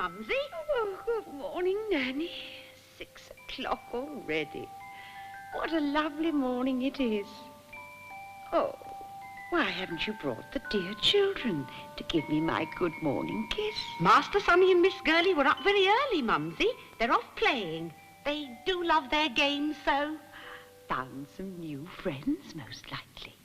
Mumsy. Oh, good morning, Nanny. 6 o'clock already. What a lovely morning it is. Oh, why haven't you brought the dear children to give me my good morning kiss? Master Sonny and Miss Girly were up very early, Mumsy. They're off playing. They do love their games so. Found some new friends, most likely.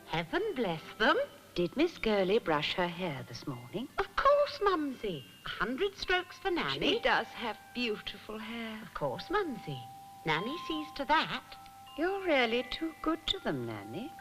Heaven bless them. Did Miss Girly brush her hair this morning? Of course, Mumsy. 100 strokes for Nanny. She does have beautiful hair. Of course, Mumsy. Nanny sees to that. You're really too good to them, Nanny.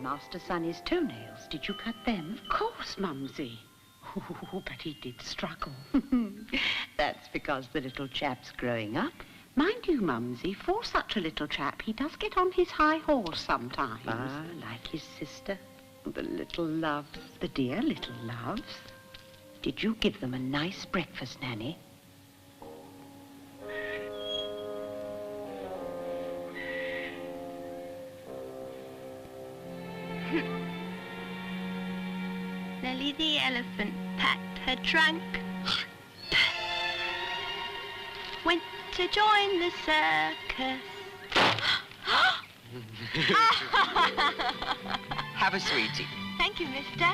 Master Sonny's toenails, did you cut them? Of course, Mumsy. Oh, but he did struggle. That's because the little chap's growing up. Mind you, Mumsy, for such a little chap, he does get on his high horse sometimes. Ah, like his sister. The little loves. The dear little loves. Did you give them a nice breakfast, Nanny? Nellie the elephant packed her trunk, went to join the circus. Have a sweetie. Thank you, mister.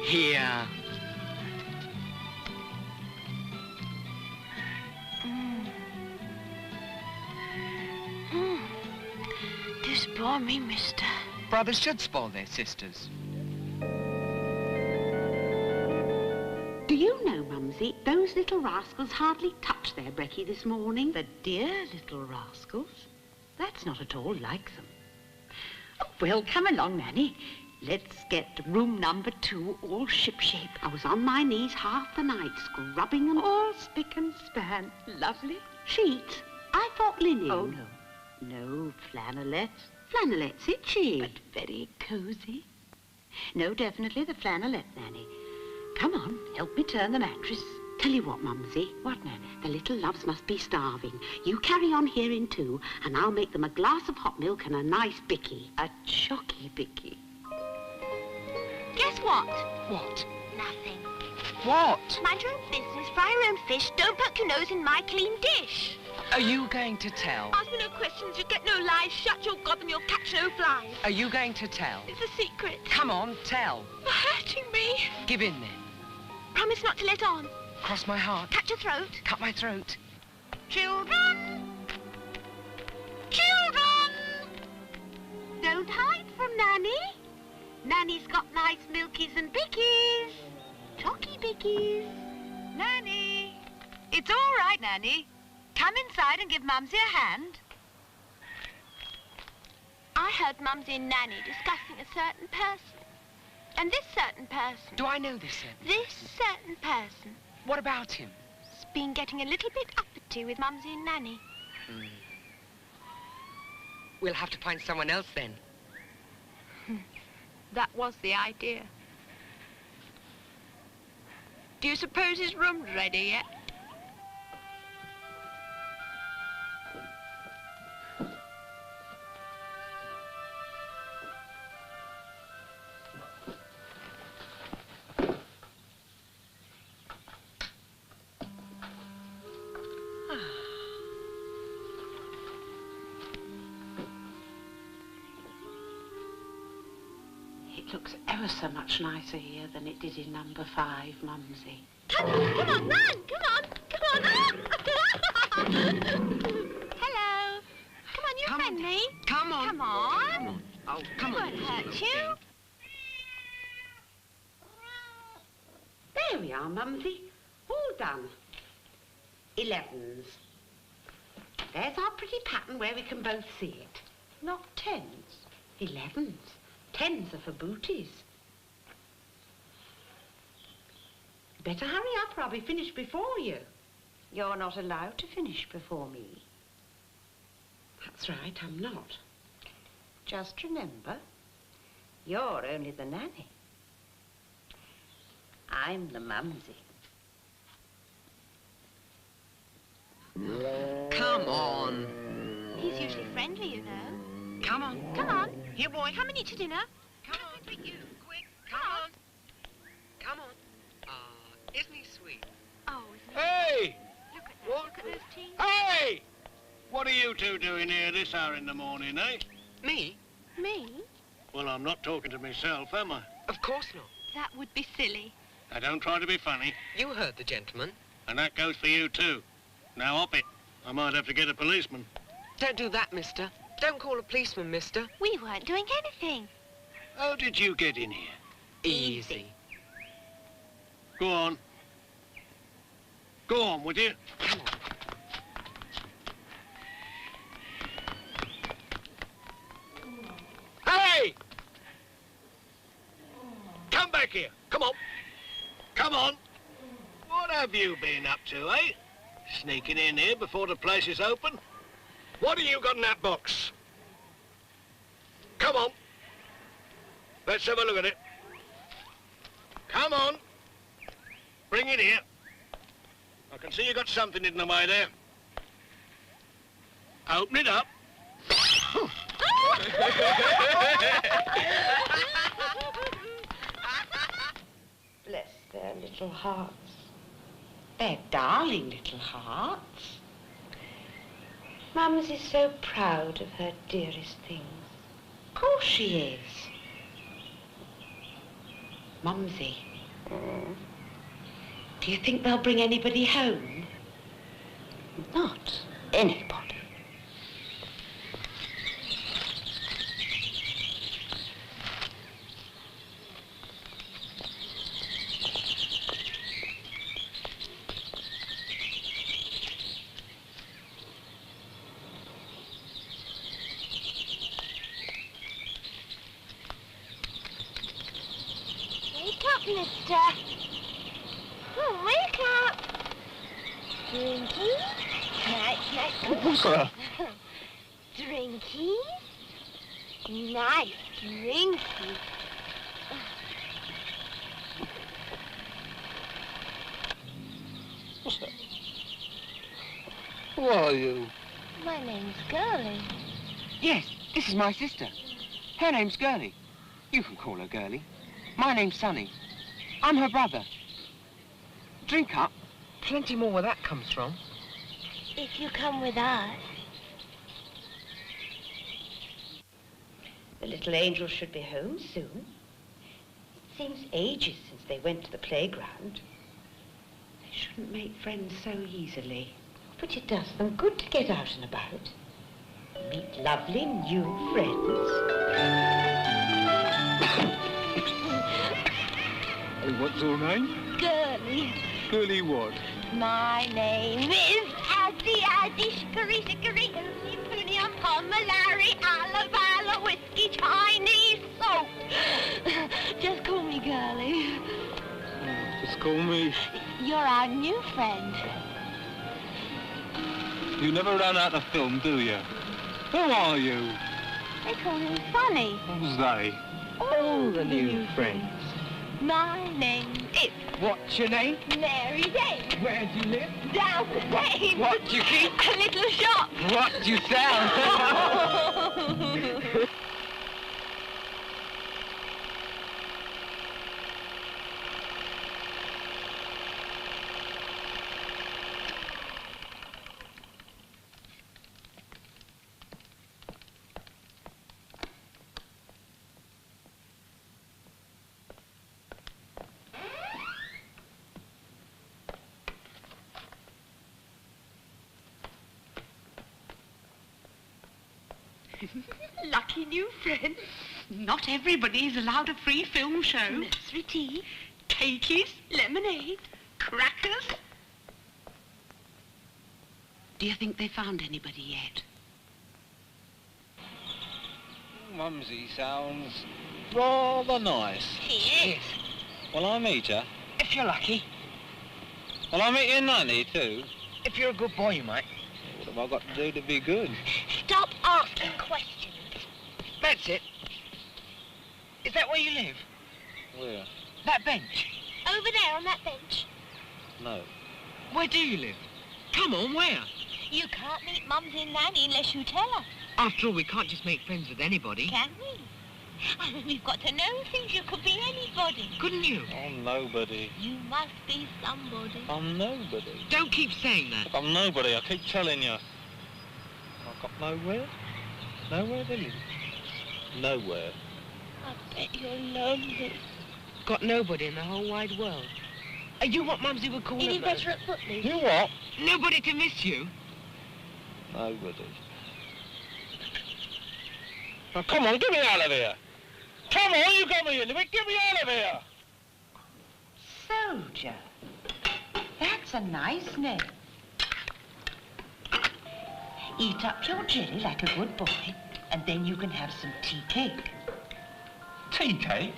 Here. Do spoil me, mister. Brothers should spoil their sisters. Do you know, Mumsy, those little rascals hardly touched their brekkie this morning. The dear little rascals. That's not at all like them. Oh, well, come along, Nanny. Let's get room number 2 all shipshape. I was on my knees half the night, scrubbing them. All spick and span. Lovely. Sheets? I thought linen. Oh, no. No, flannelettes. Flannelettes, itchy. But very cosy. No, definitely the flannelette, Nanny. Come on, help me turn the mattress. Tell you what, Mumsy. What, Nanny? The little loves must be starving. You carry on here in 2, and I'll make them a glass of hot milk and a nice bicky. A chocky bicky. Guess what? What? Nothing. What? Mind your own business, fry your own fish, don't poke your nose in my clean dish. Are you going to tell? Ask me no questions, you get no lies, shut your gob and you'll catch no flies. Are you going to tell? It's a secret. Come on, tell. You're hurting me. Give in then. Promise not to let on. Cross my heart. Cut your throat. Cut my throat. Children! Children! Don't hide from Nanny. Nanny's got nice milkies and bickies. Chocky bickies. Nanny! It's all right, Nanny. Come inside and give Mumsy a hand. I heard Mumsy and Nanny discussing a certain person. And this certain person, Do I know this certain this person? certain person, What about him? has been getting a little bit uppity with Mumsy and Nanny. We'll have to find someone else then. That was the idea. Do you suppose his room's ready yet? It looks ever so much nicer here than it did in number 5, Mumsy. Come on, run! Come on! Hello. Come on, you're friendly. Come on. Come on. Come on. Oh, come It on. won't hurt you. There we are, Mumsy. All done. 11s. There's our pretty pattern where we can both see it. Not 10s. 11s. 10s are for booties. Better hurry up or I'll be finished before you. You're not allowed to finish before me. That's right, I'm not. Just remember, you're only the nanny. I'm the Mumsy. Come on. He's usually friendly, you know. Come on. Come on. Here, boy. Come and eat your dinner. Come on, quick, you. Quick. Come on. Come on. Ah, isn't he sweet? Oh, isn't it? Hey! Look at that. What? Look at those teeth. Hey! What are you two doing here this hour in the morning, eh? Me? Me? Well, I'm not talking to myself, am I? Of course not. That would be silly. I don't try to be funny. You heard the gentleman. And that goes for you, too. Now, hop it. I might have to get a policeman. Don't do that, mister. Don't call a policeman, mister. We weren't doing anything. How did you get in here? Easy. Go on. Go on, would you? Come on. Hey! Come back here. Come on. Come on. What have you been up to, eh? Sneaking in here before the place is open? What have you got in that box? Come on. Let's have a look at it. Come on. Bring it here. I can see you got something hidden away there. Open it up. Bless their little hearts. They're darling little hearts. Mums is so proud of her dearest things. Of course she is. Mumsy, do you think they'll bring anybody home? Not anybody. Wake up, mister. Oh, wake up. Drinkies? Nice. Drinkies? Nice drinkies. What's that? Who are you? My name's Girly. Yes, this is my sister. Her name's Girly. You can call her Girly. My name's Sonny. I'm her brother. Drink up. Plenty more where that comes from. If you come with us. The little angels should be home soon. It seems ages since they went to the playground. They shouldn't make friends so easily. But it does them good to get out and about. Meet lovely new friends. And what's your name? Girly. Girly what? My name is Addy, Shickory, Shickory, Oozy, Poony, Malari, Alabala, Whiskey, Chinese soap. Just call me Girly. Just call me. You're our new friend. You never run out of film, do you? Who are you? They call him Sonny. Who's they? All the new friends. My name is What's your name? Mary Dane. Where do you live? Down the Dane. What do you keep? A little shop. What do you sell? Lucky new friend. Not everybody is allowed a free film show. Nursery tea. Cakeys, lemonade, crackers. Do you think they found anybody yet? Mumsy sounds rather nice. She is. Will I meet her? If you're lucky. Will I meet your nanny too? If you're a good boy, you might. What have I got to do to be good? Stop asking questions. That's it. Is that where you live? Where? That bench? Over there on that bench. No. Where do you live? Come on, where? You can't meet Mumsy and Nanny unless you tell her, After all, we can't just make friends with anybody. can we? I mean, we've got to know things. You could be anybody. Couldn't you? I'm nobody. You must be somebody. I'm nobody. Don't keep saying that. I'm nobody, I keep telling you. I've got nowhere. Nowhere to live. Nowhere. I bet you're lonely. Got nobody in the whole wide world. Are you what Mumsy would call Any a better at Footloose? You what? Nobody to miss you? Nobody. Now come on, get me out of here. Come on, you got me in there. Get me out of here. Soldier. That's a nice name. Eat up your jelly like a good boy, and then you can have some tea cake. Tea cake?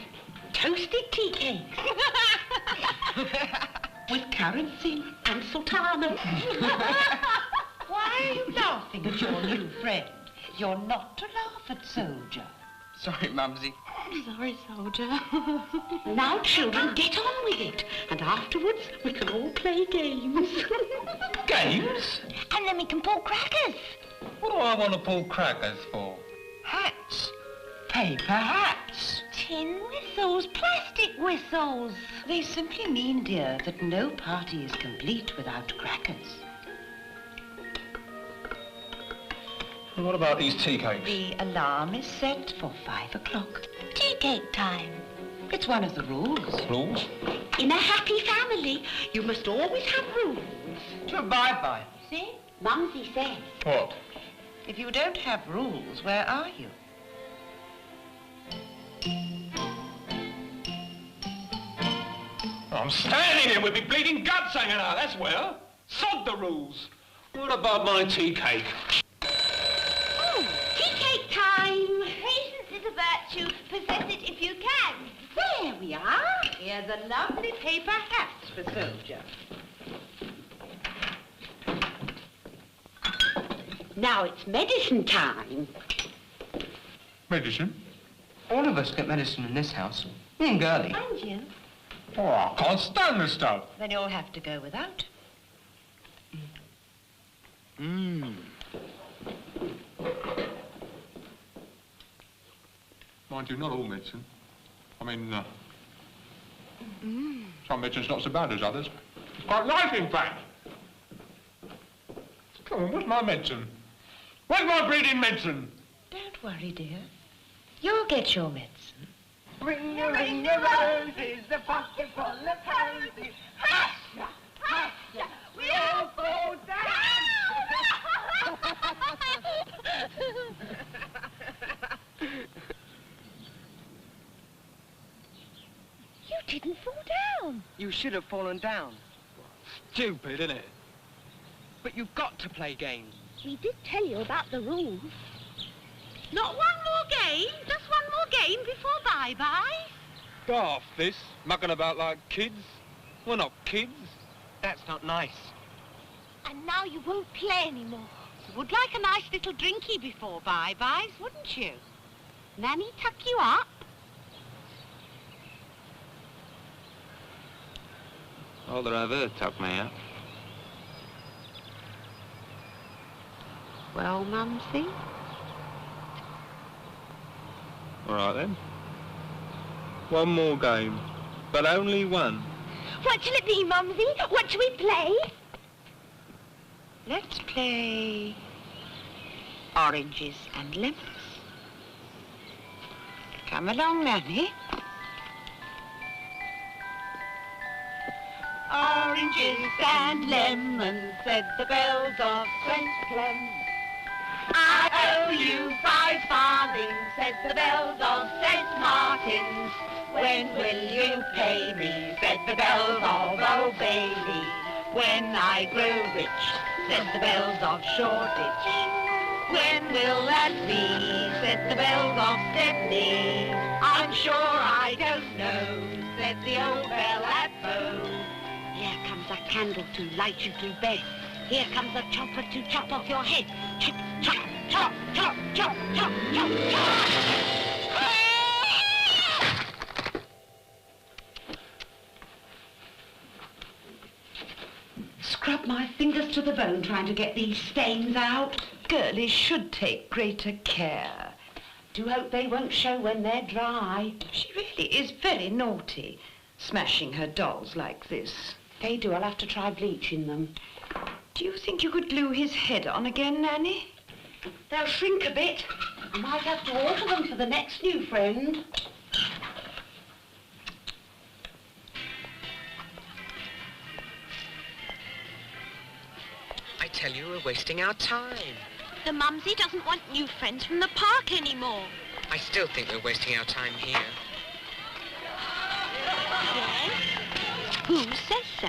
Toasted tea cakes. With currants in and sultana. Why are you laughing at your new friend? You're not to laugh at Soldier. Sorry, Mumsy. Sorry, Soldier. Now, children, get on with it. And afterwards, we can all play games. Games? And then we can pull crackers. What do I want to pull crackers for? Hats. Paper hats. Tin whistles, plastic whistles. They simply mean, dear, that no party is complete without crackers. And what about these tea cakes? The alarm is set for 5 o'clock. Tea cake time. It's one of the rules. Rules? In a happy family, you must always have rules. To abide by. See? Mumsy says. What? If you don't have rules, where are you? I'm standing here with me bleeding guts hanging out, that's where. Sod the rules. What about my tea cake? Oh, tea cake time. Patience is a virtue. Possess it if you can. There we are. Here's a lovely paper hat for Soldier. Now it's medicine time. Medicine? All of us get medicine in this house. Girly. And you. Oh, I can't stand this stuff. Then you'll have to go without. Mmm. Mind you, not all medicine. I mean, some medicine's not so bad as others. It's quite nice, in fact. Come on, where's my medicine? Where's my bleeding medicine? Don't worry, dear. You'll get your medicine. Ring a roses, the pocket full of posies. Hush, hush, we all fall down. You didn't fall You should have fallen down. Stupid, isn't it? But you've got to play games. We did tell you about the rules. Not one more game? Just one more game before bye-bye? Go off this, mucking about like kids. We're not kids. That's not nice. And now you won't play anymore. You would like a nice little drinky before bye-byes, wouldn't you? Nanny tuck you up? All that I've heard tuck me up. Well, Mumsy? All right, then. One more game, but only one. What shall it be, Mumsy? What shall we play? Let's play oranges and lemons. Come along, Nanny. Oranges and lemons, said the bells of St. Clem. I owe you 5 farthings, said the bells of St. Martin's. When will you pay me, said the bells of Old Bailey. When I grow rich, said the bells of Shoreditch. When will that be, said the bells of Stepney. I'm sure I don't know, said the old bell at Bow. Here comes a candle to light you to bed. Here comes a chopper to chop off your head. Chop, chop, chop, chop, chop, chop, chop, chop. Scrub my fingers to the bone trying to get these stains out. Girly should take greater care. Do hope they won't show when they're dry. She really is very naughty, smashing her dolls like this. They do. I'll have to try bleaching them. Do you think you could glue his head on again, Nanny? They'll shrink a bit. I might have to alter them for the next new friend. I tell you, we're wasting our time. The Mumsy doesn't want new friends from the park anymore. I still think we're wasting our time here. Yes? Who says so?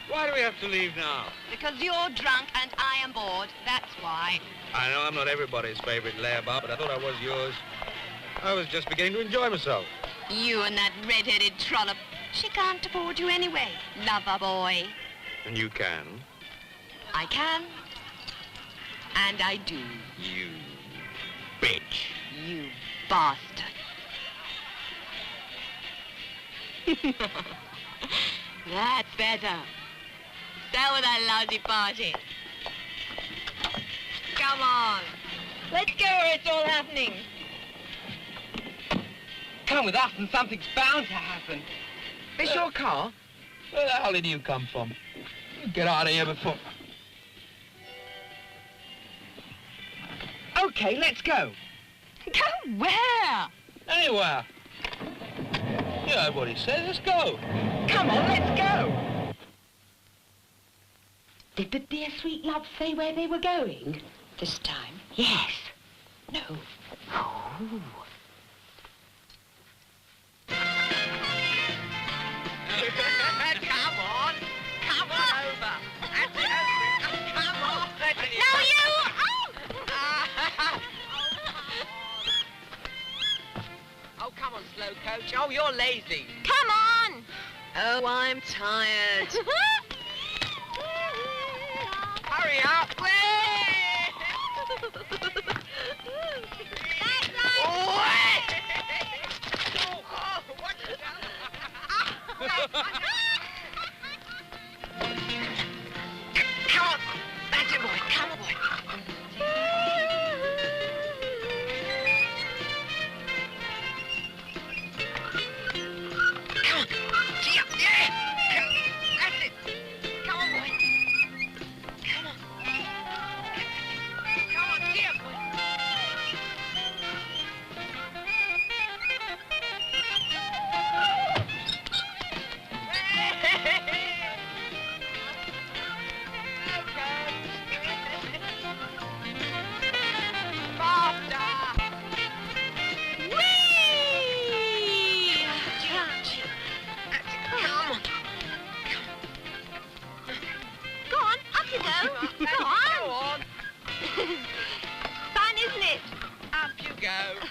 Why do we have to leave now? Because you're drunk and I am bored, that's why. I know I'm not everybody's favourite layabouts, but I thought I was yours. I was just beginning to enjoy myself. You and that red-headed trollop. She can't afford you anyway, lover boy. And you can. I can. And I do. You bitch. You bastard. That's better. Stay with that lousy party. Come on. Let's go where it's all happening. Come with us and something's bound to happen. This your car? Where the hell did you come from? You get out of here before... Okay, let's go. Go where? Anywhere. You heard what he said. Let's go. Come on, let's go. Did the dear sweet love say where they were going? This time? Yes. No. Oh. Come on. Come on over. Come on. No, you! Oh, come on, slow coach. Oh, you're lazy. Come on! Oh, I'm tired. Hurry up. Come on. That's it, boy. Come on, boy. Come on. Gee up. Yeah. That's it. Go on. Fun, isn't it? Up you go.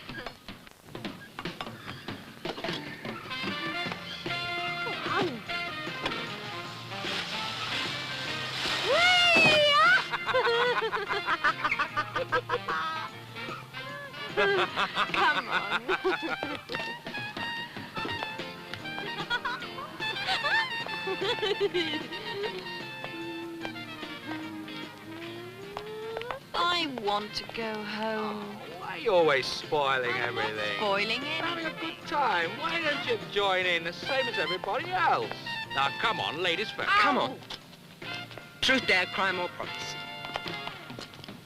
Come on. I want to go home. Why are you always spoiling everything? Spoiling Having a anything. good time. Why don't you join in the same as everybody else? Now, come on, ladies first. Come on. Truth, dare, crime or promise.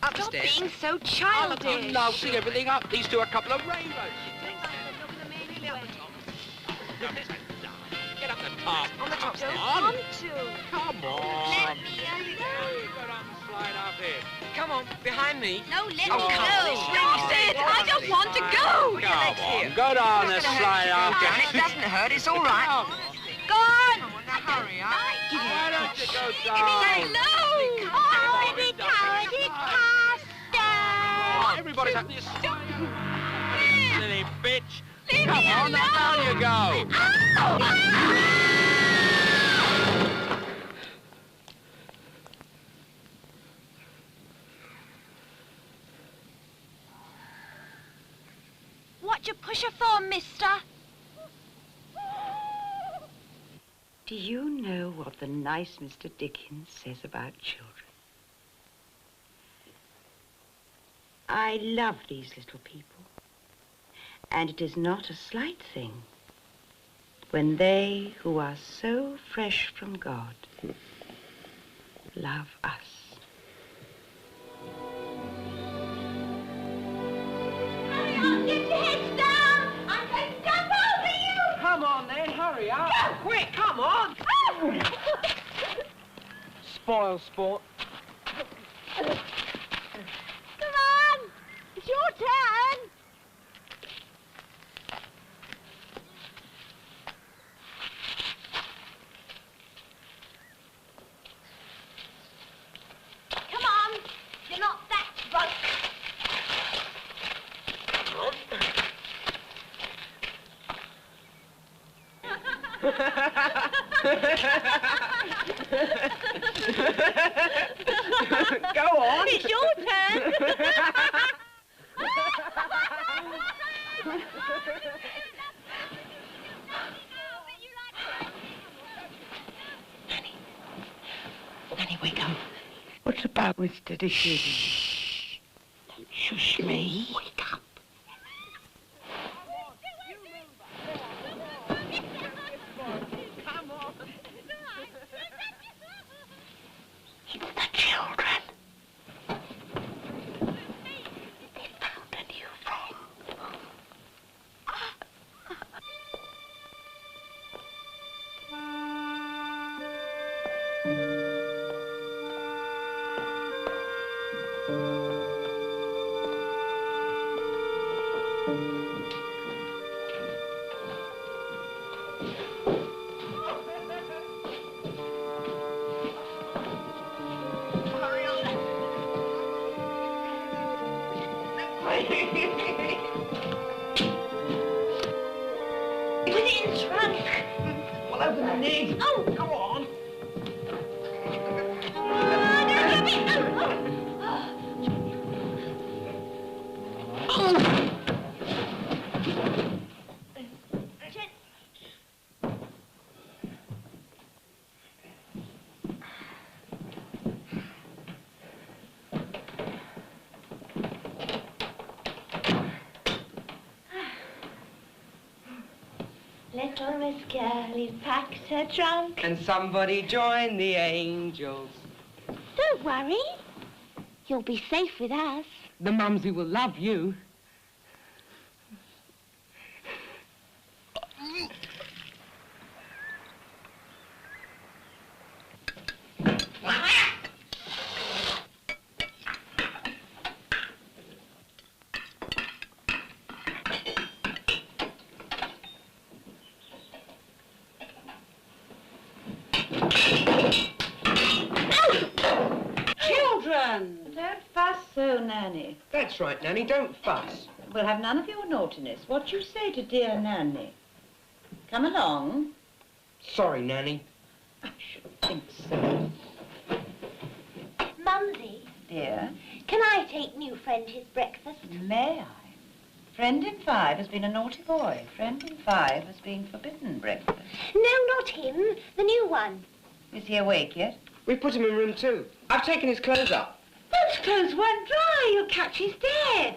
Up the Stop stairs. being so I'll childish. lousing everything up. These two are a couple of rainbows. Get up the top. On the top Come step. on. Want to. Come on. Let me Go down and slide up here. Come on, behind me. No, let Oh, me come go. on. Stop it. I don't want to go. Put your legs here. Go down and It's not gonna slide hurt up. you to go down. It doesn't hurt. It's all right. Come on. Go on. Come on, now hurry up. Why don't you go Give me down? that low. Oh, the cowardly caster. Everybody's having this. Silly bitch. Leave Come me on, now down you go. Ow. What you push her for, mister? Do you know what the nice Mr. Dickens says about children? I love these little people, and it is not a slight thing when they who are so fresh from God love us. Hurry on, get your heads down! I'm going to jump over you! Come on then, hurry up. Quick, come on. Spoil sport. Come on! It's your turn! Come on! You're not that drunk! Go on. It's your turn! Nanny, wake up. What's about Mr. Dickens? Don't shush me. Wake up. It's the children. They found a new friend. Put it in the trunk! Well, open the knee. Oh! Go on. Don't give me... Little Miss Girly packed her trunk. And somebody join the angels. Don't worry. You'll be safe with us. The mumsy will love you. husband. Don't fuss so, Nanny. That's right, Nanny, don't fuss. We'll have none of your naughtiness. What you say to dear Nanny? Come along. Sorry, Nanny. I should think so. Mumsy, Dear, can I take new friend his breakfast? may I? Friend in 5 has been a naughty boy. Friend in 5 has been forbidden breakfast. No, not him. The new one. Is he awake yet? We put him in room 2. I've taken his clothes up. Those clothes won't dry. You'll catch his death.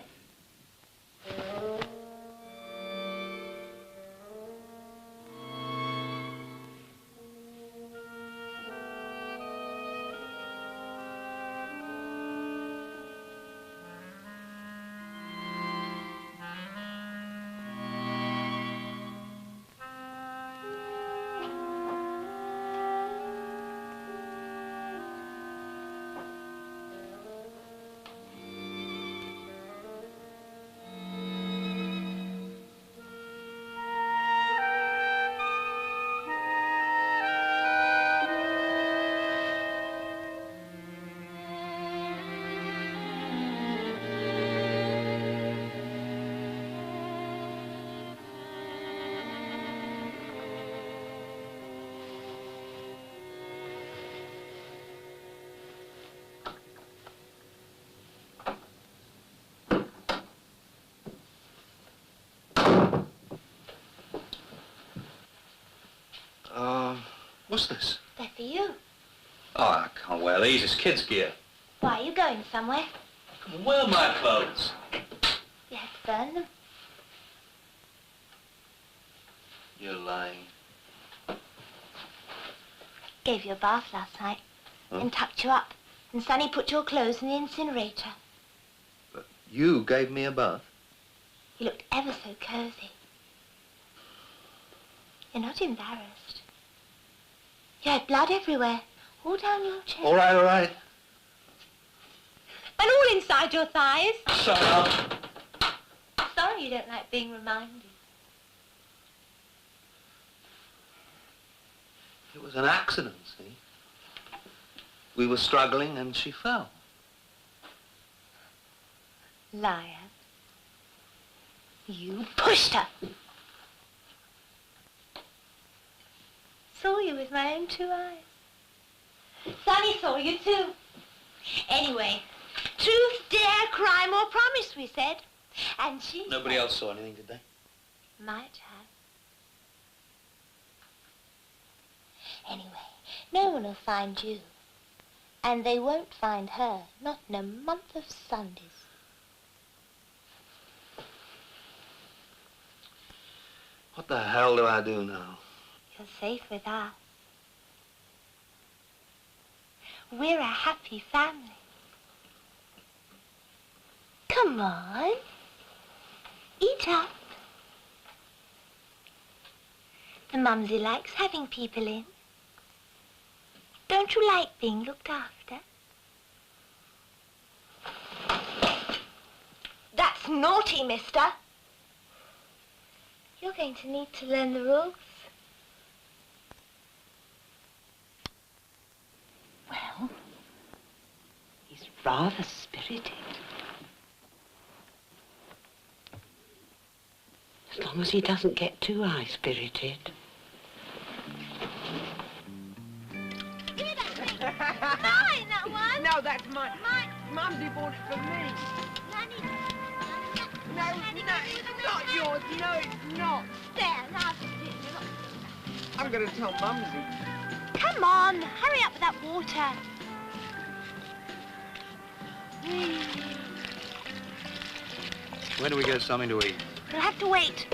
What's this? They're for you. Oh, I can't wear these. It's kids' gear. Why, are you going somewhere? Where are my clothes? You have to burn them. You're lying. Gave you a bath last night. And tucked you up. And Sonny put your clothes in the incinerator. But you gave me a bath? You looked ever so cosy. You're not embarrassed. You had blood everywhere, all down your chest. All right, all right. And all inside your thighs. Shut up. Sorry you don't like being reminded. It was an accident, see? We were struggling and she fell. Liar. You pushed her. Saw you with my own 2 eyes. Sonny saw you too. Anyway, truth, dare, crime or promise, we said. And she Nobody else saw anything, did they? might have. Anyway, no one will find you. And they won't find her, not in a month of Sundays. What the hell do I do now? You're safe with us. We're a happy family. Come on. Eat up. The Mumsy likes having people in. Don't you like being looked after? That's naughty, mister. You're going to need to learn the rules. Well, he's rather spirited. As long as he doesn't get too high-spirited. Give me that thing. Mine, that one. No, that's mine. Mine. Mumsy bought it for me. Nanny. No, it's not yours. No, it's not. There, now sit. I'm going to tell Mumsy. Come on, hurry up with that water. When do we get something to eat? We'll have to wait.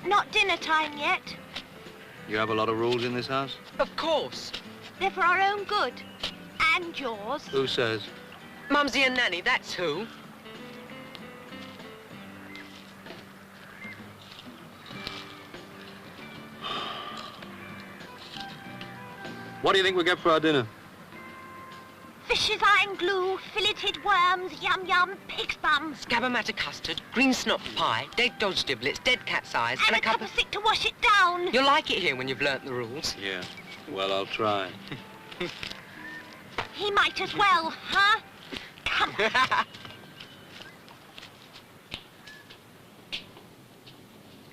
Not dinner time yet. You have a lot of rules in this house? Of course. They're for our own good. And yours. Who says? Mumsy and Nanny, that's who. What do you think we get for our dinner? Fish's iron glue, filleted worms, yum-yum, pig's bum. Scabamata custard, green snot pie, dead dodge giblets, dead cat's eyes, And a cup of sick to wash it down. You'll like it here when you've learnt the rules. Yeah. Well, I'll try. He might as well, huh? Come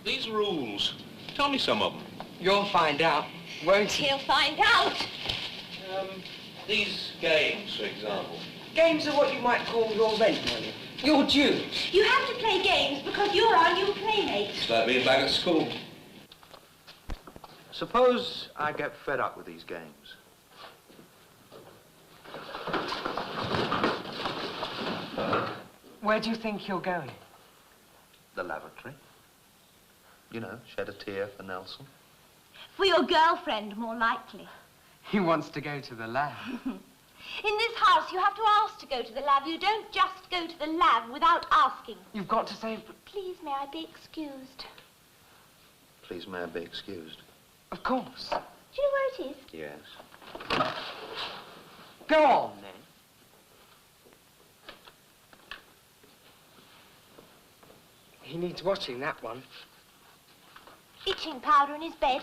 These rules. Tell me some of them. You'll find out, won't you? He'll find out. These games, for example. Games are what you might call your rent money. Your dues. You have to play games because you're our new playmate. It's like being back at school. Suppose I get fed up with these games. Where do you think you're going? The lavatory. You know, shed a tear for Nelson. For your girlfriend, more likely. He wants to go to the lab. In this house, you have to ask to go to the lab. You don't just go to the lab without asking. You've got to say... Please, may I be excused? Please, may I be excused? Of course. Do you know where it is? Yes. Go on, then. He needs watching, that one. Itching powder in his bed.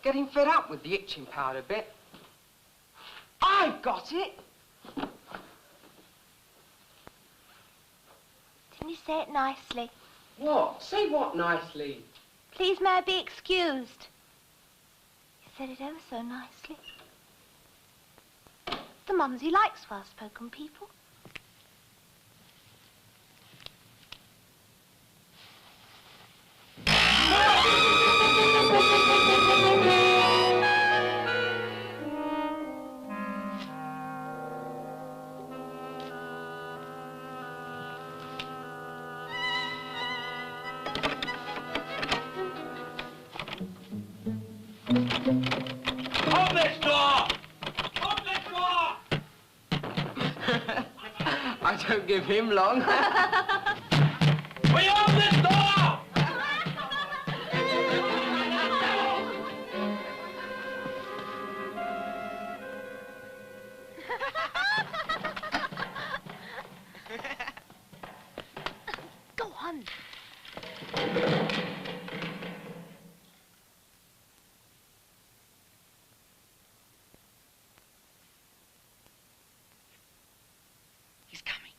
Getting fed up with the itching powder bit. I got it! Didn't you say it nicely? What? Say what nicely? Please, may I be excused? You said it ever so nicely. The Mumsy likes well-spoken people. Open this door! Open this door! I don't give him long. Will you open this door? Go on. He's coming.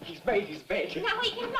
He's made his bed. Now we can lie.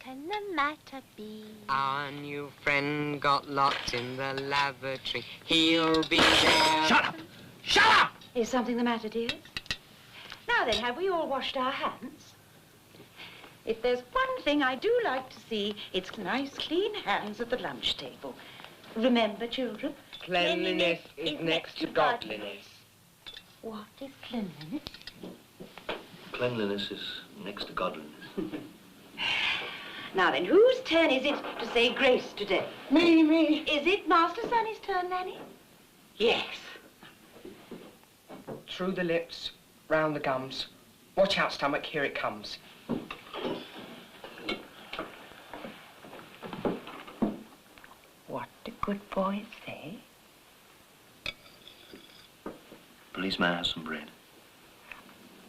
can the matter be? Our new friend got locked in the lavatory. He'll be there. Shut up! Shut up! Is something the matter, dears? Now then, have we all washed our hands? If there's one thing I do like to see, it's nice, clean hands at the lunch table. Remember, children? Cleanliness is next to godliness. What is cleanliness? Cleanliness is next to godliness. Now then, whose turn is it to say grace today? Me. Is it Master Sonny's turn, Nanny? Yes. Through the lips, round the gums. Watch out, stomach, here it comes. What do good boys say? Please, may I have some bread?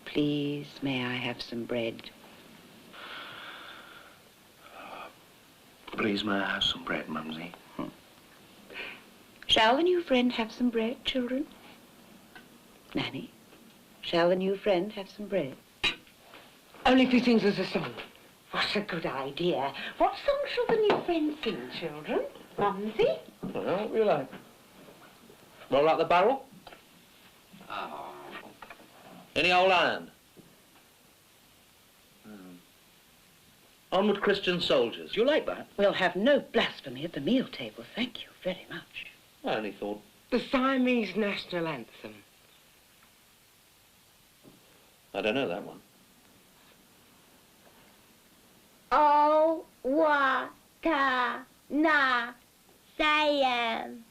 Please, may I have some bread? Please, may I have some bread, Mumsy? Shall the new friend have some bread, children? Nanny, shall the new friend have some bread? Only if he sings us a song. What a good idea. What song shall the new friend sing, children? Mumsy? Well, what do you like? Roll out the barrel? Oh. Any old iron? Onward, Christian soldiers. Do you like that? We'll have no blasphemy at the meal table, thank you very much. I only thought... The Siamese national anthem. I don't know that one. O, wa, ta, na, Siam.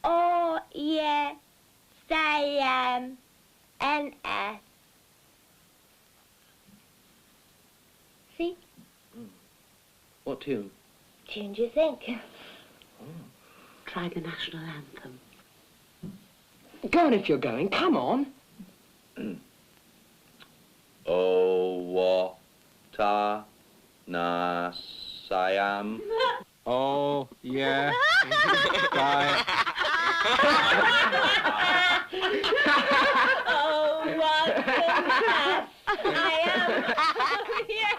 O, ye, Siam, N-S. See? What tune? Tune do you think? Try the national anthem. Go on if you're going, come on. O, wa, ta, na, Siam. Oh, yeah. Right. Oh, what a mess I am. Oh, yes,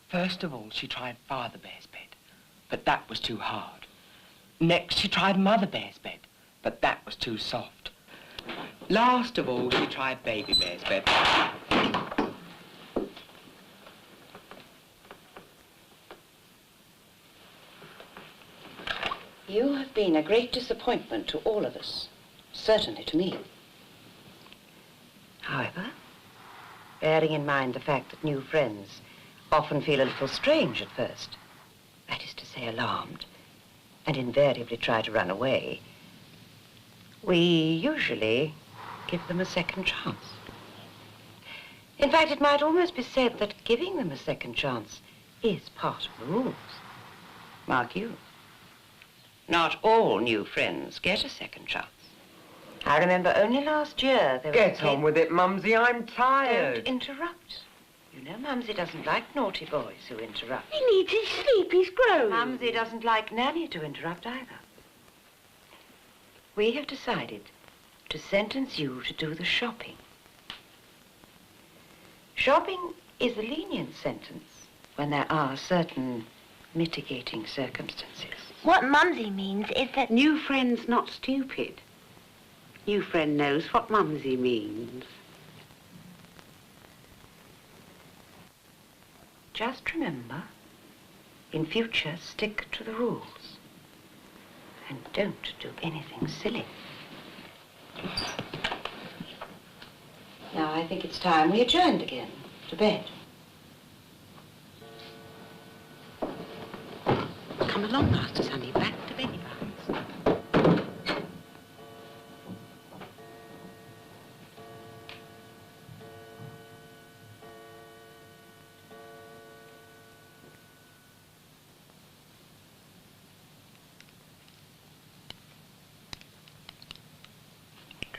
First of all, she tried Father Bear's bed, but that was too hard. Next, she tried Mother Bear's bed, but that was too soft. Last of all, she tried Baby Bear's bed. You have been a great disappointment to all of us, certainly to me. However, bearing in mind the fact that new friends often feel a little strange at first, that is to say alarmed, and invariably try to run away, We usually give them a second chance. In fact, it might almost be said that giving them a second chance is part of the rules. Mark you. Not all new friends get a second chance. I remember only last year there was Get on with it, Mumsy. I'm tired. Don't interrupt. You know Mumsy doesn't like naughty boys who interrupt. He needs his sleep. He's grown. Mumsy doesn't like Nanny to interrupt either. We have decided to sentence you to do the shopping. Shopping is a lenient sentence when there are certain mitigating circumstances. What Mumsy means is that... New friend's not stupid. New friend knows what Mumsy means. Just remember, in future, stick to the rules. And don't do anything silly. Now, I think it's time we adjourned again to bed. Come along, Master Sonny, back to bed,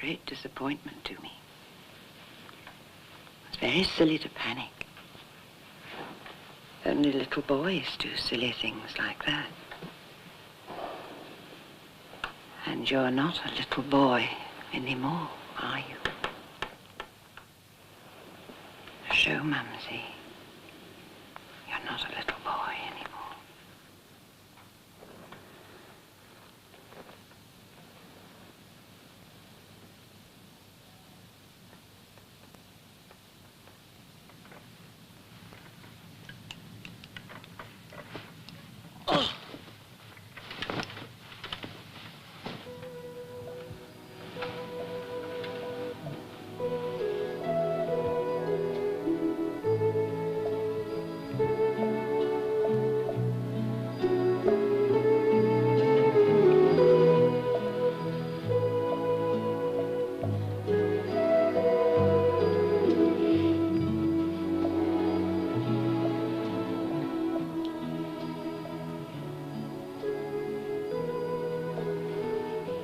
Great disappointment to me. It's very silly to panic. Only little boys do silly things like that. And you're not a little boy anymore, are you? Show Mumsy you're not a little boy anymore.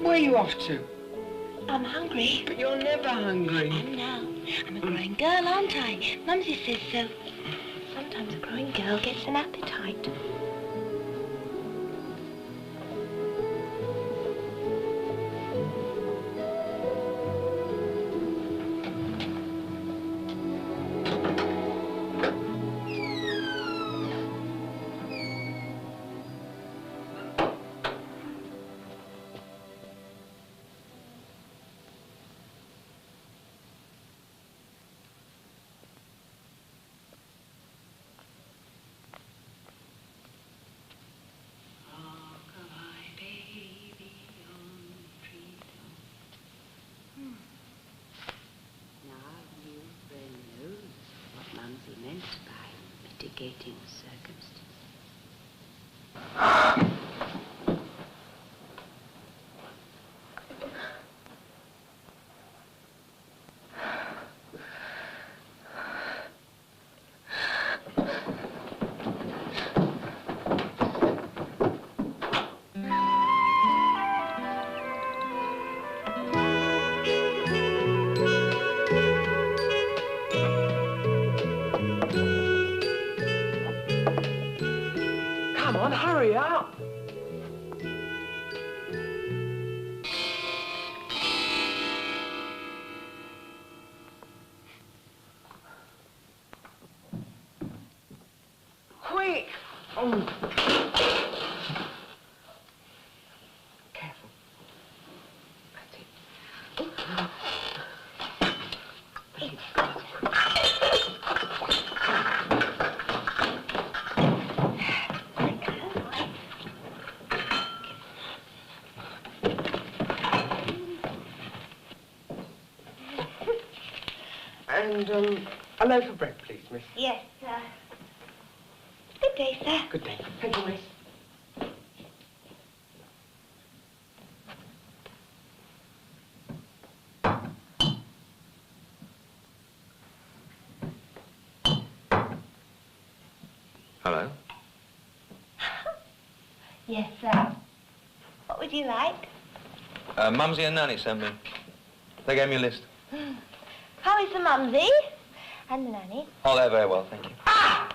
Where are you off to? I'm hungry. But you're never hungry. I know. I'm a growing girl, aren't I? Mumsy says so. Sometimes a growing girl gets an appetite. meant by mitigating circumstances. Come on, hurry up. Quick! Oh. Careful. That's it. And, a loaf of bread, please, miss. Yes, sir. Good day, sir. Good day. Thank you, miss. Hello. Yes, what would you like? Mumsy and Nanny sent me. They gave me a list. How is the mumsy? And the nanny? Oh, they're very well, thank you. Ah!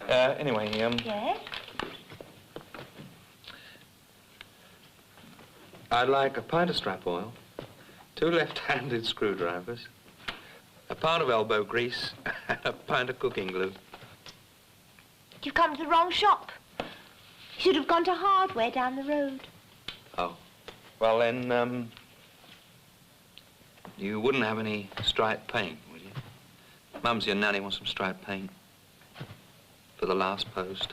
Anyway, Yes? I'd like a pint of strap oil, 2 left-handed screwdrivers, a pound of elbow grease, and a pint of cooking glue. You've come to the wrong shop. You should have gone to hardware down the road. Oh. Well, then, you wouldn't have any striped paint, would you? Mumsy and Nanny want some striped paint for the last post.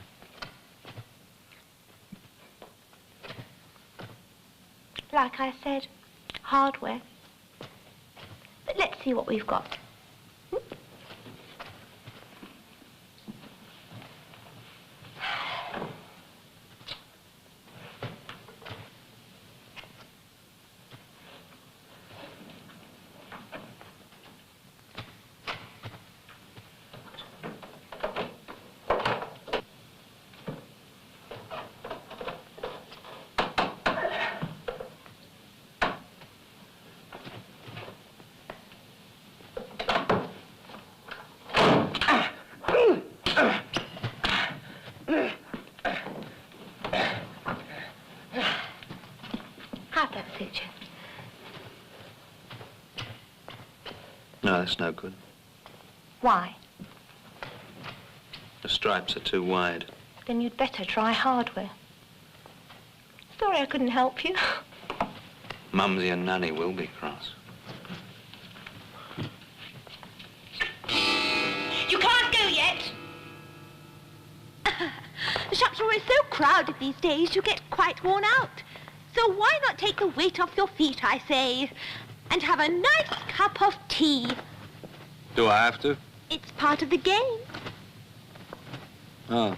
Like I said, hardware. But let's see what we've got. How's that suit you? No, that's no good. Why? The stripes are too wide. Then you'd better try hardware. Sorry I couldn't help you. Mumsy and Nanny will be cross. You can't go yet. The shops are always so crowded these days, you get quite worn out. So why not take the weight off your feet, I say, and have a nice cup of tea? Do I have to? It's part of the game. Oh.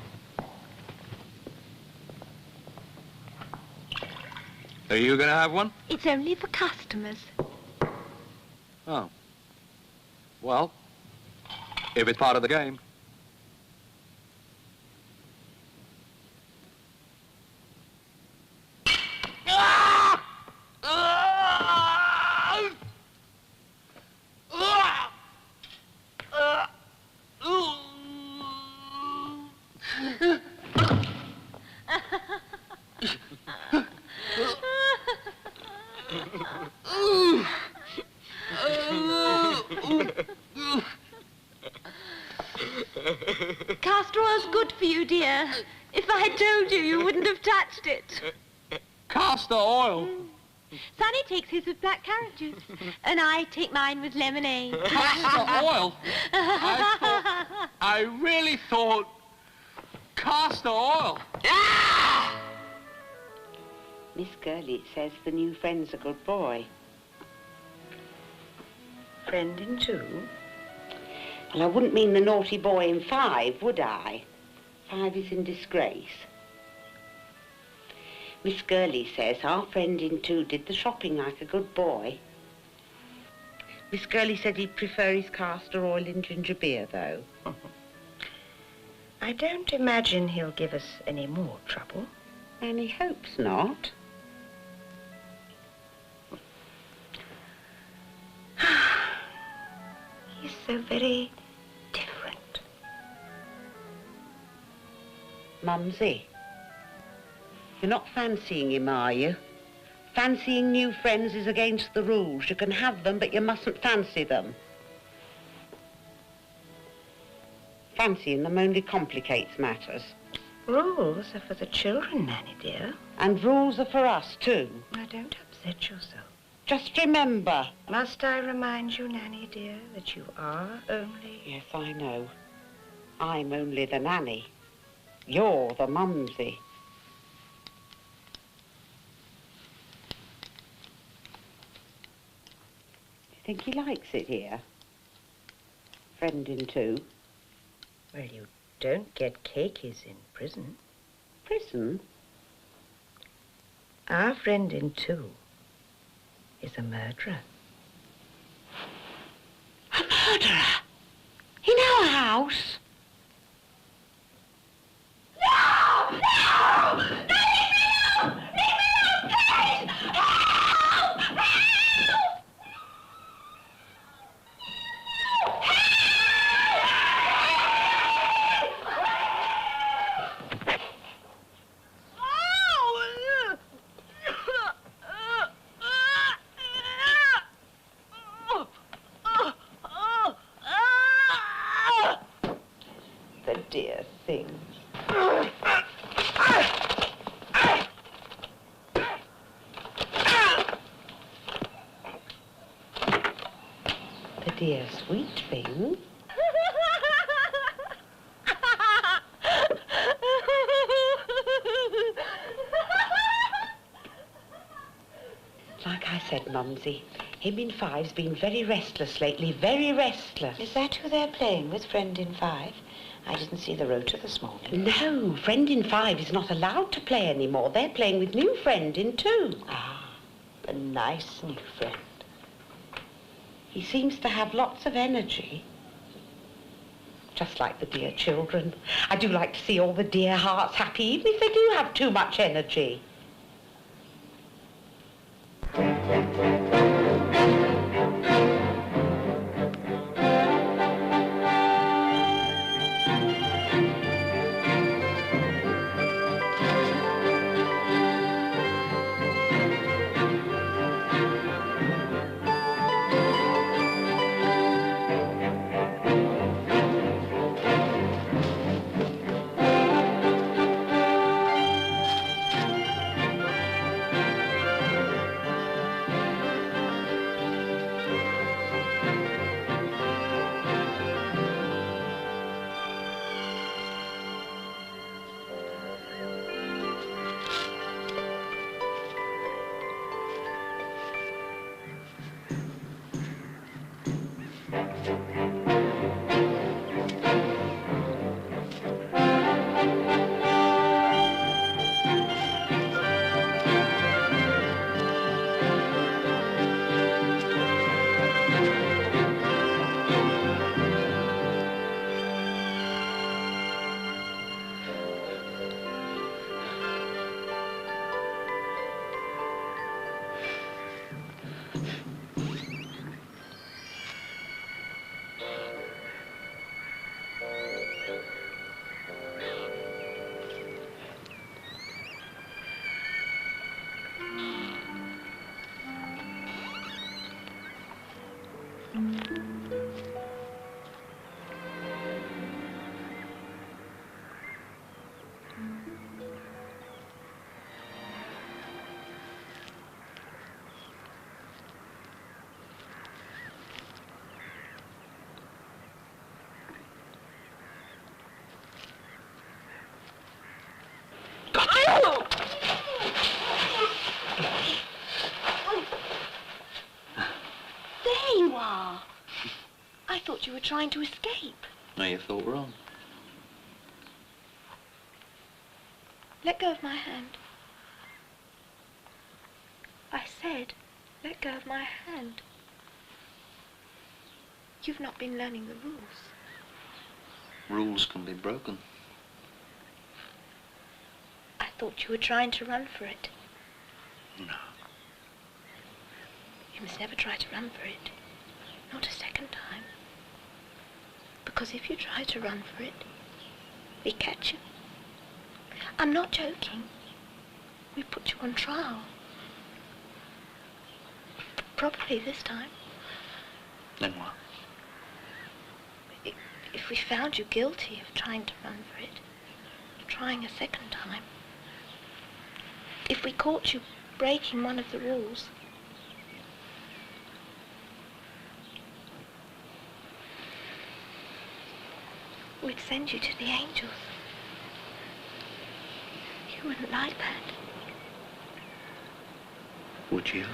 Are you going to have one? It's only for customers. Oh. Well, if it's part of the game. Castor oil's good for you, dear. If I told you, you wouldn't have touched it. Castor oil? Sonny takes his with black carrot juice, and I take mine with lemonade. Castor oil? I really thought castor oil. Miss Girly says the new friend's a good boy. Friend in 2? Well, I wouldn't mean the naughty boy in 5, would I? 5 is in disgrace. Miss Girly says our friend in 2 did the shopping like a good boy. Miss Girly said he'd prefer his castor oil and ginger beer, though. I don't imagine he'll give us any more trouble. And he hopes not. He's so very different. Mumsy, you're not fancying him, are you? Fancying new friends is against the rules. You can have them, but you mustn't fancy them. Fancying them only complicates matters. Rules are for the children, Nanny dear. And rules are for us, too. Now, don't upset yourself. Just remember. Must I remind you, Nanny dear, that you are only... Yes, I know. I'm only the nanny. You're the mumsy. Do you think he likes it here? Friend in 2. Well, you don't get cakeys in prison. Prison? Our friend in 2 is a murderer. A murderer? In our house? The dear things. The dear sweet things. Like I said, Mumsy, him in Five's been very restless lately, very restless. Is that who they're playing with, Friend in Five? I didn't see the rota this morning. No, Friend in Five is not allowed to play anymore. They're playing with new Friend in Two. Ah, the nice new friend. He seems to have lots of energy. Just like the dear children. I do like to see all the dear hearts happy, even if they do have too much energy. There you are. I thought you were trying to escape. No, you thought wrong. Let go of my hand. I said, let go of my hand. You've not been learning the rules. Rules can be broken. I thought you were trying to run for it. No. You must never try to run for it. Not a second time. Because if you try to run for it, we catch you. I'm not joking. We put you on trial. Probably this time. Then what? If we found you guilty of trying to run for it, trying a second time, if we caught you breaking one of the rules, we'd send you to the angels. You wouldn't like that. Would you?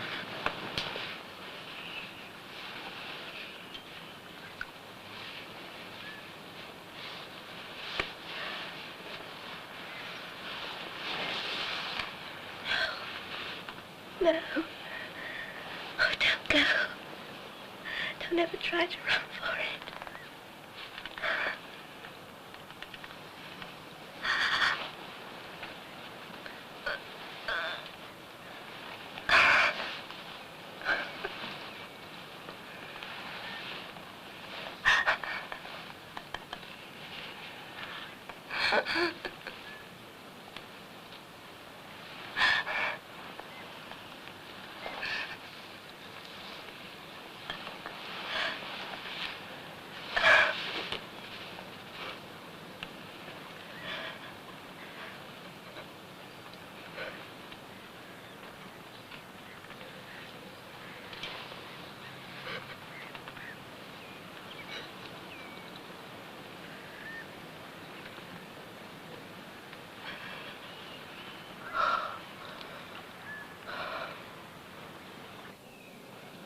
No. Oh, don't go. Don't ever try to run for it.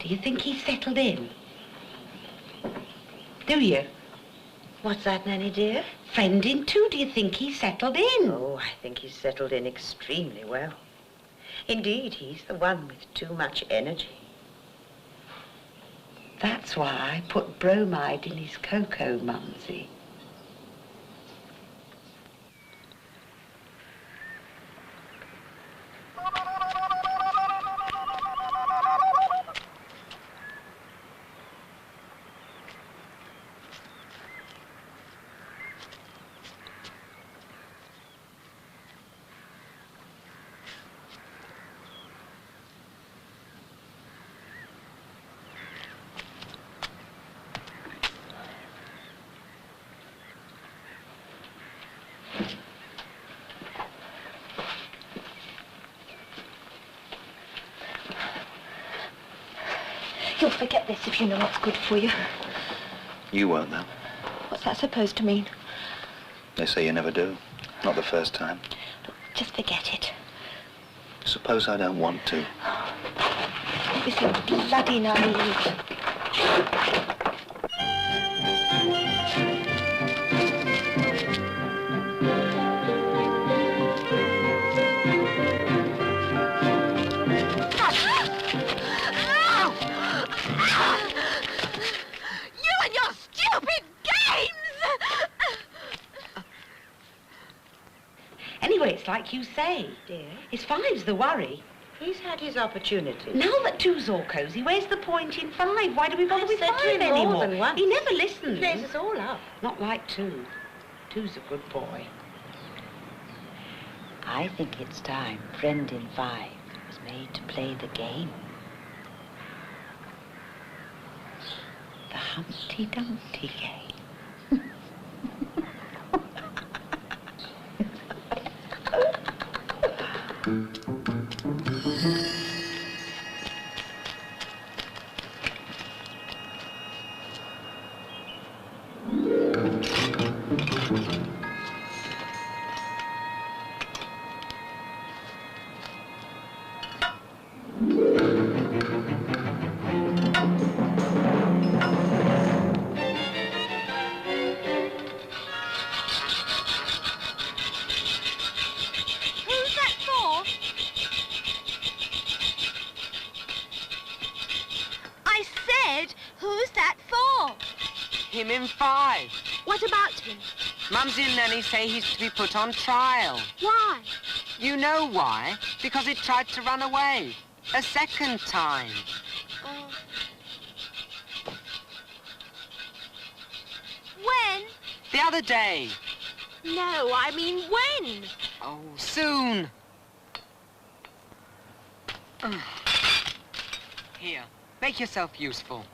Do you think he's settled in? Do you? What's that, Nanny dear? Friending too, do you think he's settled in? Oh, I think he's settled in extremely well. Indeed, he's the one with too much energy. That's why I put bromide in his cocoa, Mumsy. You'll forget this if you know what's good for you. You won't, though. What's that supposed to mean? They say you never do. Not the first time. Look, just forget it. Suppose I don't want to. Don't be so bloody naive. Anyway, it's like you say. Dear? His five's the worry. He's had his opportunity. Now that two's all cosy, where's the point in five? Why do we bother I've with said to five him more anymore? than once. He never listens. He plays us all up. Not like two. Two's a good boy. I think it's time Friend in Five was made to play the game. The Humpty Dumpty game. Him in five. What about him? Mumsy and Nanny say he's to be put on trial. Why? You know why? Because he tried to run away. A second time. When? The other day. No, I mean when? Oh, soon. Here, make yourself useful.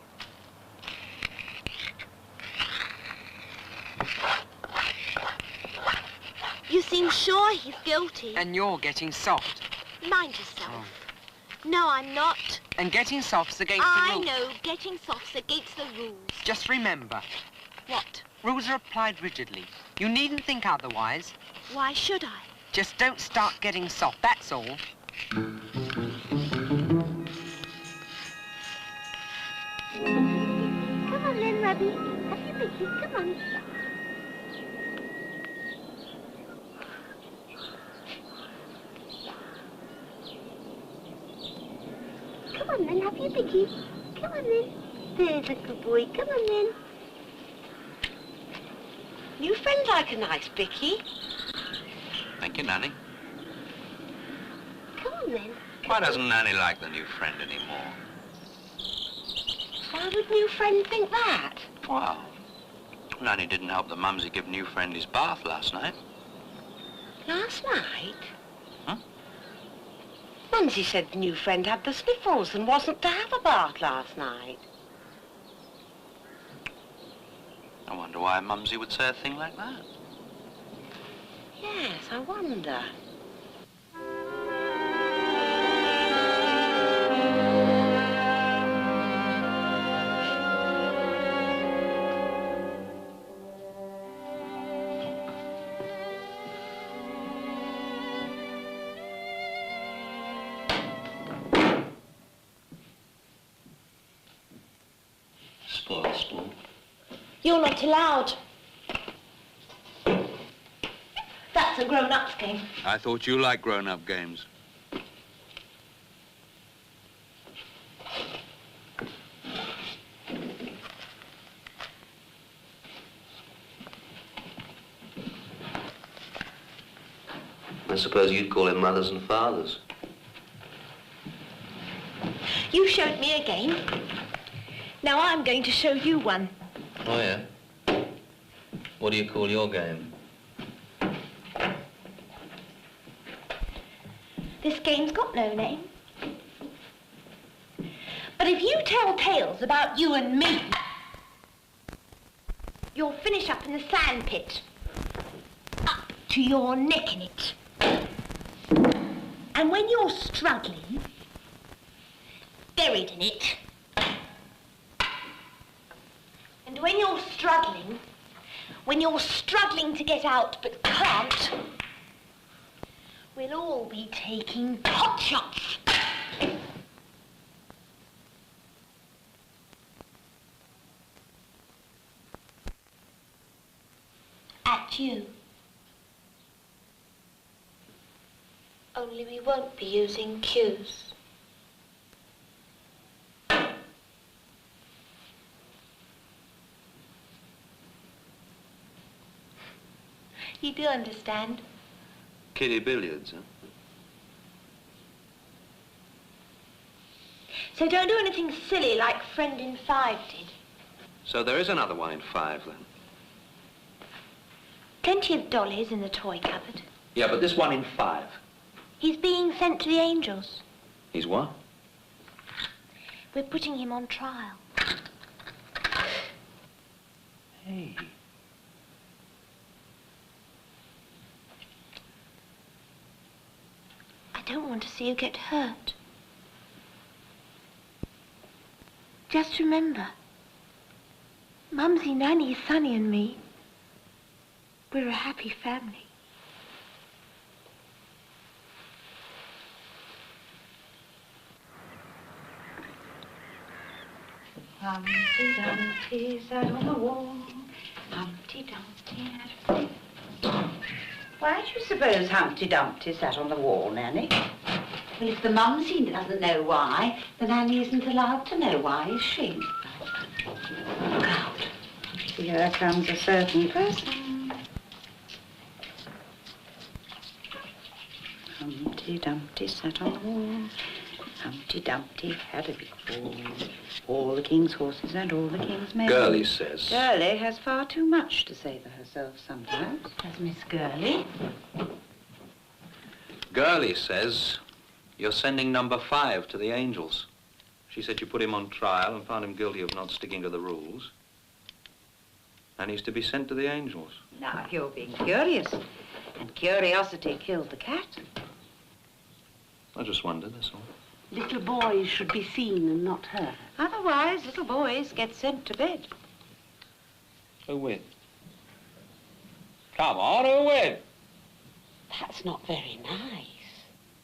You seem sure he's guilty. And you're getting soft. Mind yourself. No, I'm not. And getting soft's against the I rules. know. Getting soft's against the rules. Just remember, What? rules are applied rigidly. You needn't think otherwise. Why should I? Just don't start getting soft, that's all. Come on then, Robbie. Have your biggie. Come on. Come on then, have your biggie. Come on then. There's a good boy. Come on then. New friend like a nice bicky. Thank you, Nanny. Come on then. Why doesn't Nanny like the new friend anymore? Why would new friend think that? Well, Nanny didn't help the Mumsy give new friend his bath last night. Last night? Huh? Mumsy said the new friend had the sniffles and wasn't to have a bath last night. I wonder why Mumsy would say a thing like that. Yes, I wonder. You're not allowed. That's a grown-ups game. I thought you liked grown-up games. I suppose you'd call them mothers and fathers. You showed me a game. Now I'm going to show you one. Oh, yeah? What do you call your game? This game's got no name. But if you tell tales about you and me, you'll finish up in the sand pit, up to your neck in it. And when you're struggling, buried in it, and when you're struggling to get out but can't, we'll all be taking pot shots. At you. Only we won't be using cues. You do understand? Kiddie billiards, huh? So don't do anything silly like Friend in Five did. So there is another one in 5, then? Plenty of dollies in the toy cupboard. Yeah, but this one in 5. He's being sent to the angels. He's what? We're putting him on trial. Hey. I don't want to see you get hurt. Just remember, Mumsy, Nanny, Sonny and me, we're a happy family. Humpty Dumpty sat on the wall. Humpty Dumpty had a... Why do you suppose Humpty Dumpty sat on the wall, Nanny? Well, if the Mumsy doesn't know why, the Nanny isn't allowed to know why, is she? Look out. Here comes a certain person. Humpty Dumpty sat on the wall. Humpty Dumpty had a big fall. All the king's horses and all the king's men. Girly says. Girly has far too much to say for herself sometimes. Has Miss Girly? Girly says you're sending number 5 to the angels. She said you put him on trial and found him guilty of not sticking to the rules. And he's to be sent to the angels. Now, you're being curious. And curiosity killed the cat. I just wondered, that's all. Little boys should be seen and not heard. Otherwise, little boys get sent to bed. Who with? Come on, who with? That's not very nice.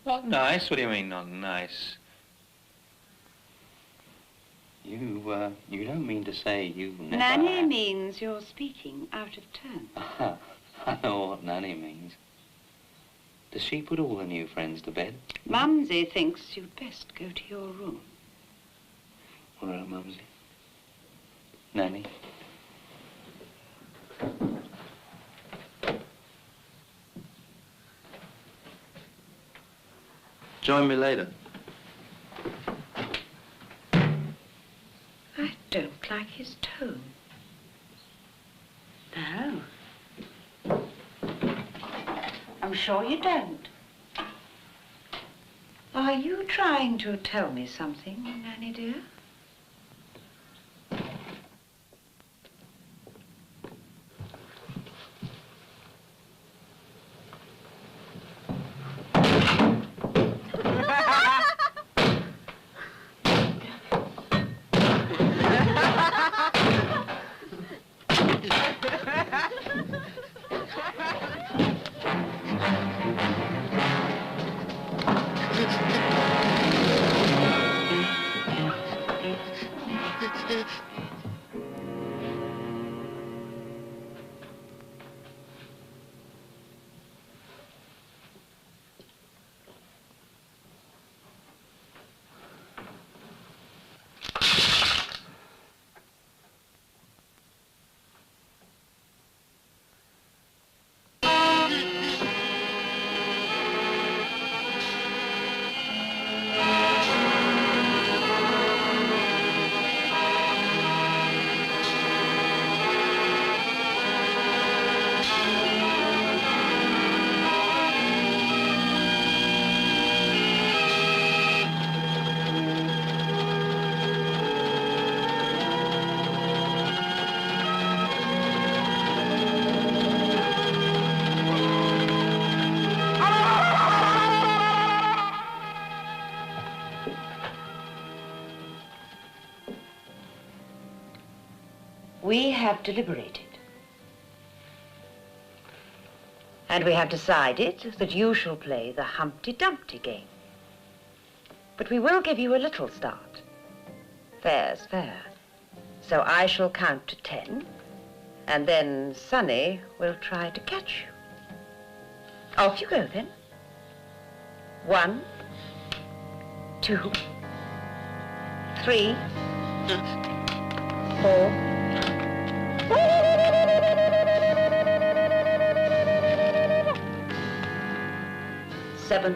Not nice? What do you mean, not nice? You don't mean to say you've never... Nanny means you're speaking out of turn. I know what Nanny means. Does she put all the new friends to bed? Mumsy thinks you'd best go to your room. All right, Mumsy. Nanny. Join me later. I don't like his tone. No. I'm sure you don't. Are you trying to tell me something, Nanny dear? have deliberated. And we have decided that you shall play the Humpty Dumpty game. But we will give you a little start. Fair's fair. So I shall count to 10, and then Sonny will try to catch you. Off you go, then. 1, 2, 3, 4. 7.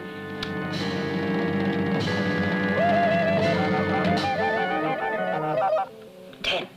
10.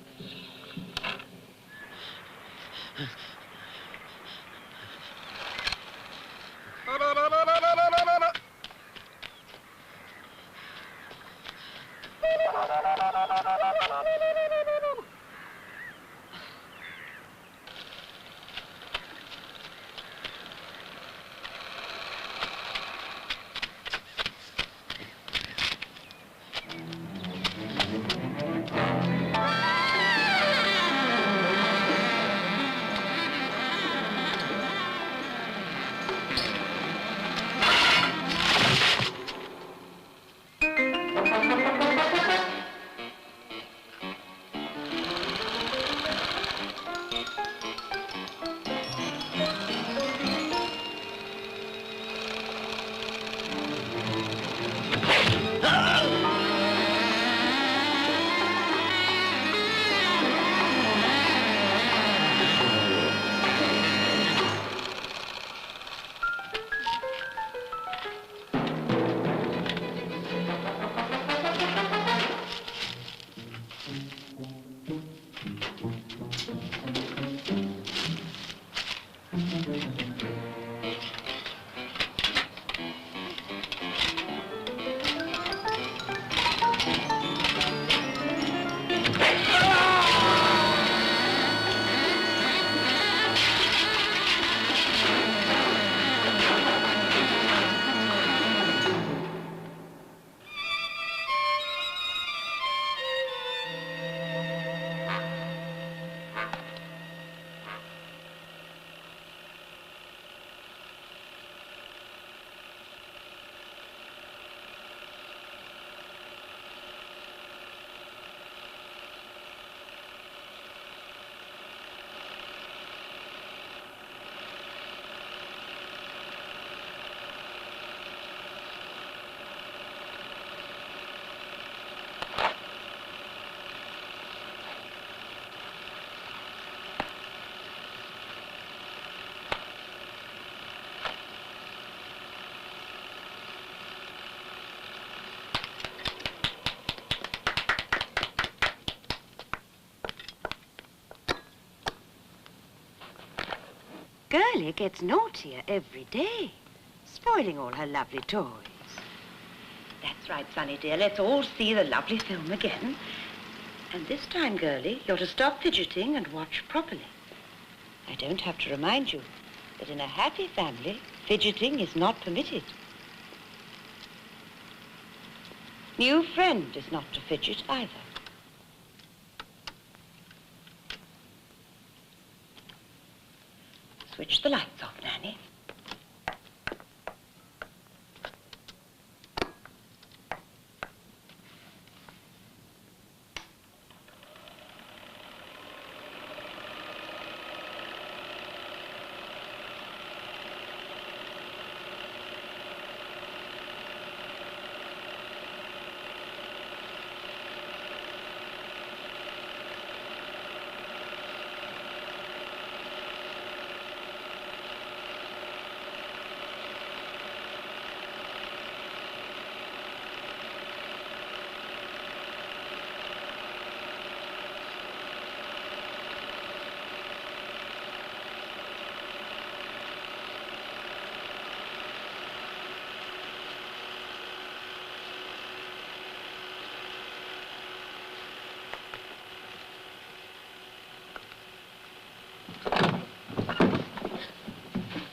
Girly gets naughtier every day, spoiling all her lovely toys. That's right, Sonny dear. Let's all see the lovely film again. And this time, Girly, you're to stop fidgeting and watch properly. I don't have to remind you that in a happy family, fidgeting is not permitted. New friend is not to fidget either. Switch the lights off, Nanny.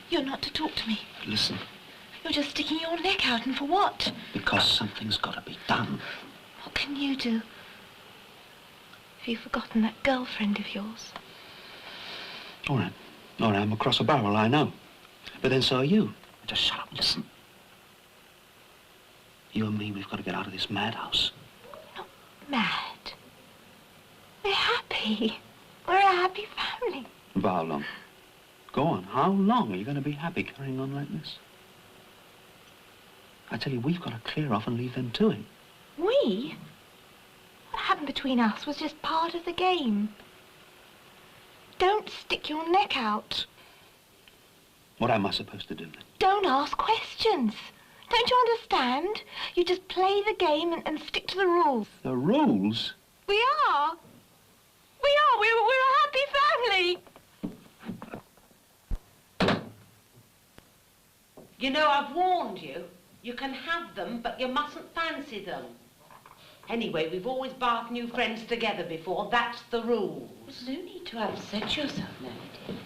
You're not to talk to me. Listen, You're just sticking your neck out, and for what? because something's got to be done. What can you do? Have you forgotten that girlfriend of yours? All right. All right, I'm across a barrel, I know. But then so are you. Just shut up and listen. You and me, we've got to get out of this madhouse. Not mad. We're happy. We're a happy family. For how long? Go on, how long are you going to be happy carrying on like this? I tell you, we've got to clear off and leave them to it. We? What happened between us was just part of the game. Don't stick your neck out. What am I supposed to do then? Don't ask questions. Don't you understand? You just play the game and stick to the rules. The rules? We are. We are. We're a happy family. You know, I've warned you. You can have them, but you mustn't fancy them. Anyway, we've always bathed new friends together before. That's the rules. No need to upset yourself, Nanny.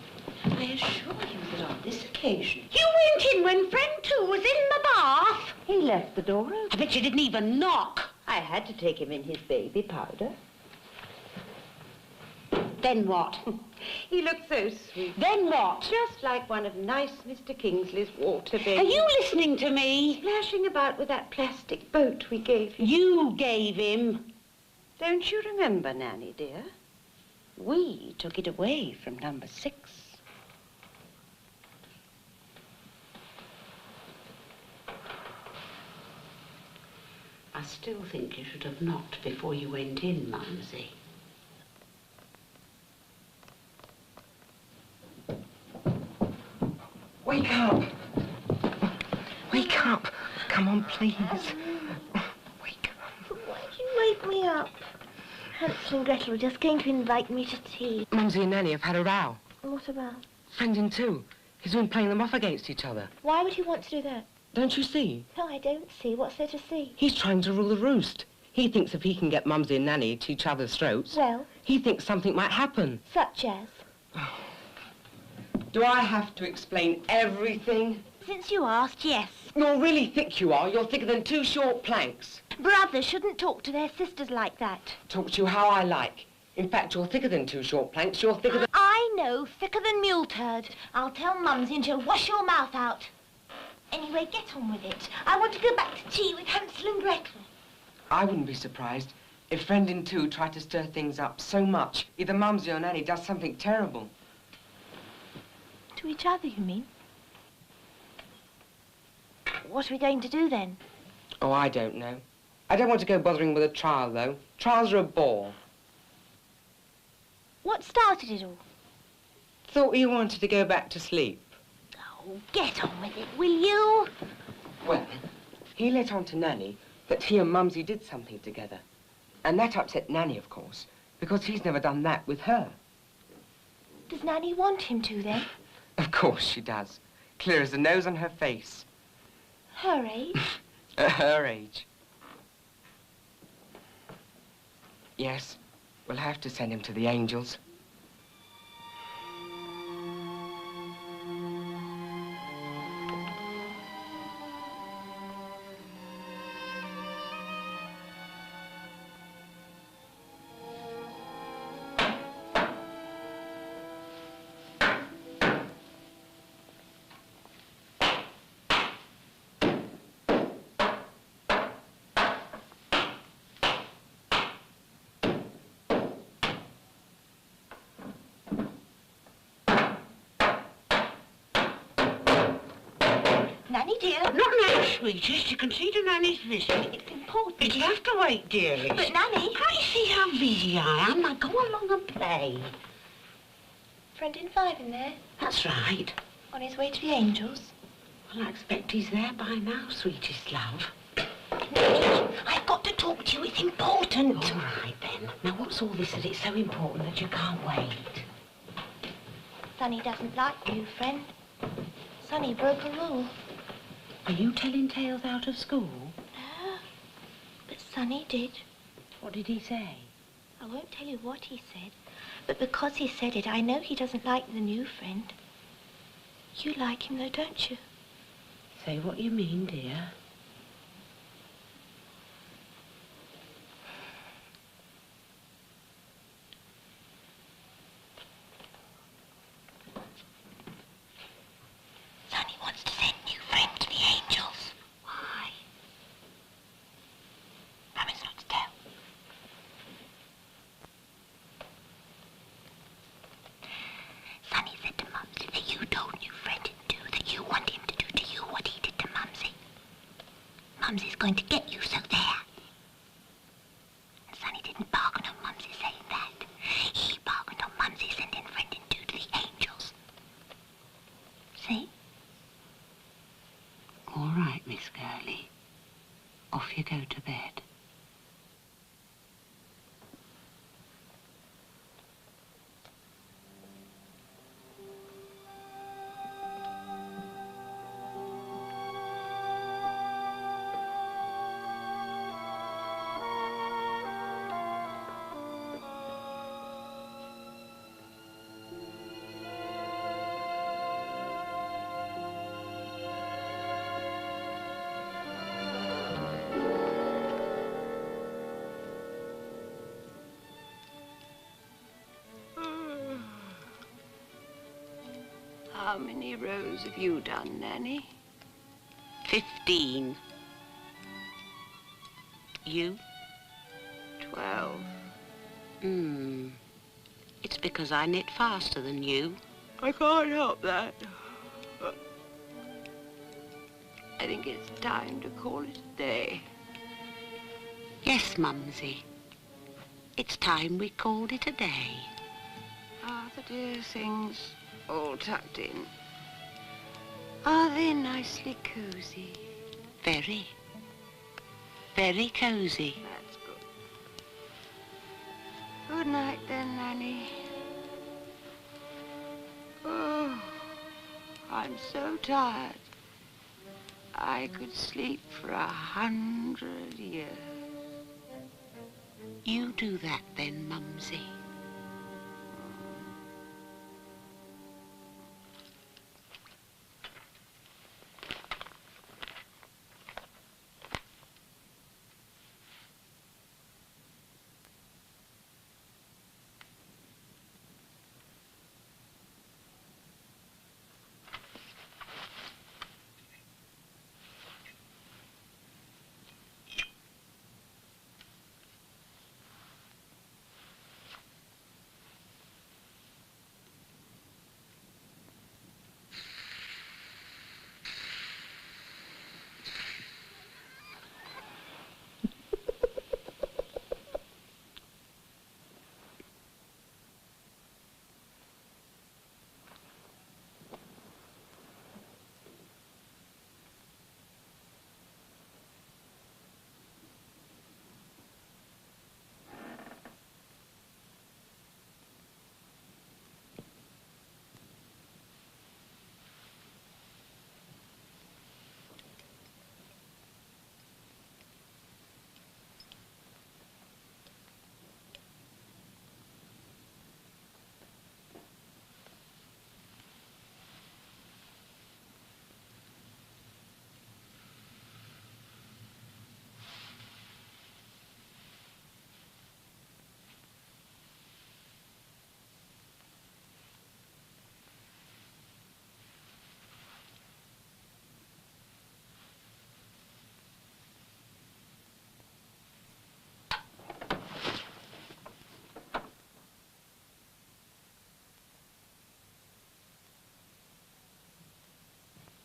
I assure you that on this occasion... You went in when friend 2 was in the bath. He left the door open. I bet you didn't even knock. I had to take him in his baby powder. Then what? He looked so sweet. Then what? Just like one of nice Mr. Kingsley's water babies. Are you listening to me? Splashing about with that plastic boat we gave him. You gave him. Don't you remember, Nanny, dear? We took it away from number 6. I still think you should have knocked before you went in, Mumsy. Wake up! Wake up! Come on, please. Wake up. Why did you wake me up? Hansel and Gretel were just going to invite me to tea. Mumsy and Nanny have had a row. What about? Friend in 2. He's been playing them off against each other. Why would he want to do that? Don't you see? No, I don't see. What's there to see? He's trying to rule the roost. He thinks if he can get Mumsy and Nanny to each other's throats, Well? he thinks something might happen. Such as? Do I have to explain everything? Since you asked, yes. You're really thick, you are. You're thicker than 2 short planks. Brothers shouldn't talk to their sisters like that. Talk to you how I like. In fact, you're thicker than 2 short planks. You're thicker than... I know, thicker than mule turd. I'll tell Mumsy and she'll wash your mouth out. Anyway, get on with it. I want to go back to tea with Hansel and Gretel. I wouldn't be surprised if friend in 2 tried to stir things up so much. Either Mumsy or Nanny does something terrible. To each other, you mean? What are we going to do then? Oh, I don't know. I don't want to go bothering with a trial, though. Trials are a bore. What started it all? Thought you wanted to go back to sleep. Oh, get on with it, will you? Well, he let on to Nanny that he and Mumsy did something together. And that upset Nanny, of course, because he's never done that with her. Does Nanny want him to, then? Of course she does. Clear as the nose on her face. Her age? At her age. Yes, we'll have to send him to the angels. Nanny, dear. Not now, sweetest. You can see to Nanny's visit. It's important. It'll have to wait, dearest. But, Nanny... Can't you see how busy I am? Now go along and play. Friend in 5 in there? That's right. On his way to the angels? Well, I expect he's there by now, sweetest love. Nanny, I've got to talk to you. It's important. All right, then. Now, what's all this that it's so important that you can't wait? Sonny doesn't like you, friend. Sonny broke a rule. Are you telling tales out of school? No, but Sonny did. What did he say? I won't tell you what he said, but because he said it, I know he doesn't like the new friend. You like him, though, don't you? Say what you mean, dear. you go to bed. How many rows have you done, Nanny? 15. You? 12. It's because I knit faster than you. I can't help that. I think it's time to call it a day. Yes, Mumsy. It's time we called it a day. Ah, the dear things all tucked in. Are they nicely cosy? Very. Very cosy. That's good. Good night then, Nanny. Oh, I'm so tired. I could sleep for 100 years. You do that then, Mumsy.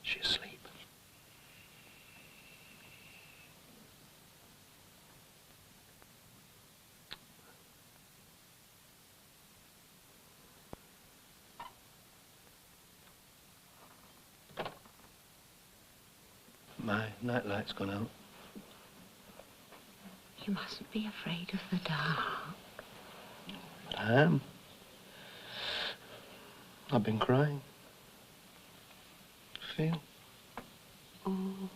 She's asleep. My nightlight's gone out. You mustn't be afraid of the dark. I am. I've been crying. Feel? Oh.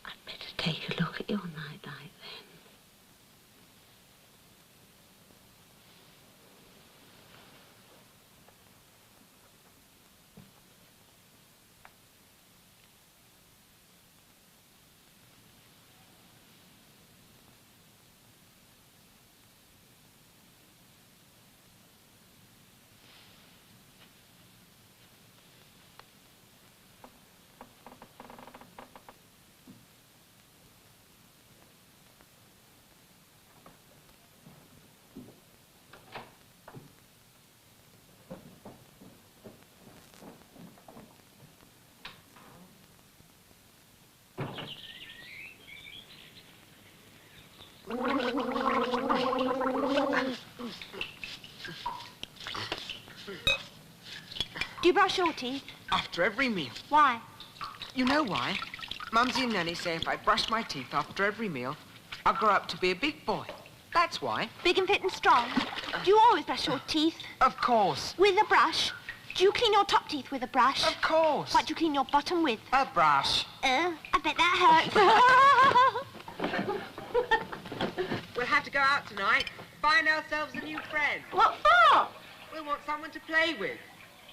I'd better take a look at your nightlight then. Do you brush your teeth? After every meal. Why? You know why? Mumsy and Nanny say if I brush my teeth after every meal, I'll grow up to be a big boy. That's why. Big and fit and strong. Do you always brush your teeth? Of course. With a brush? Do you clean your top teeth with a brush? Of course. What do you clean your bottom with? A brush. I bet that hurts. We'll have to go out tonight, find ourselves a new friend. What for? We want someone to play with,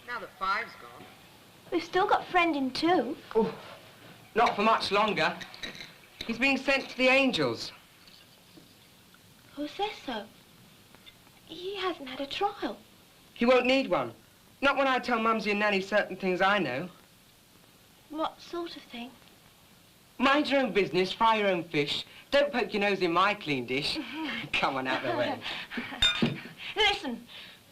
now that Five's gone. We've still got friend in 2. Oh, not for much longer. He's being sent to the Angels. Who says so? He hasn't had a trial. He won't need one. Not when I tell Mumsy and Nanny certain things I know. What sort of thing? Mind your own business, fry your own fish. Don't poke your nose in my clean dish. Come on, out of the way. Listen.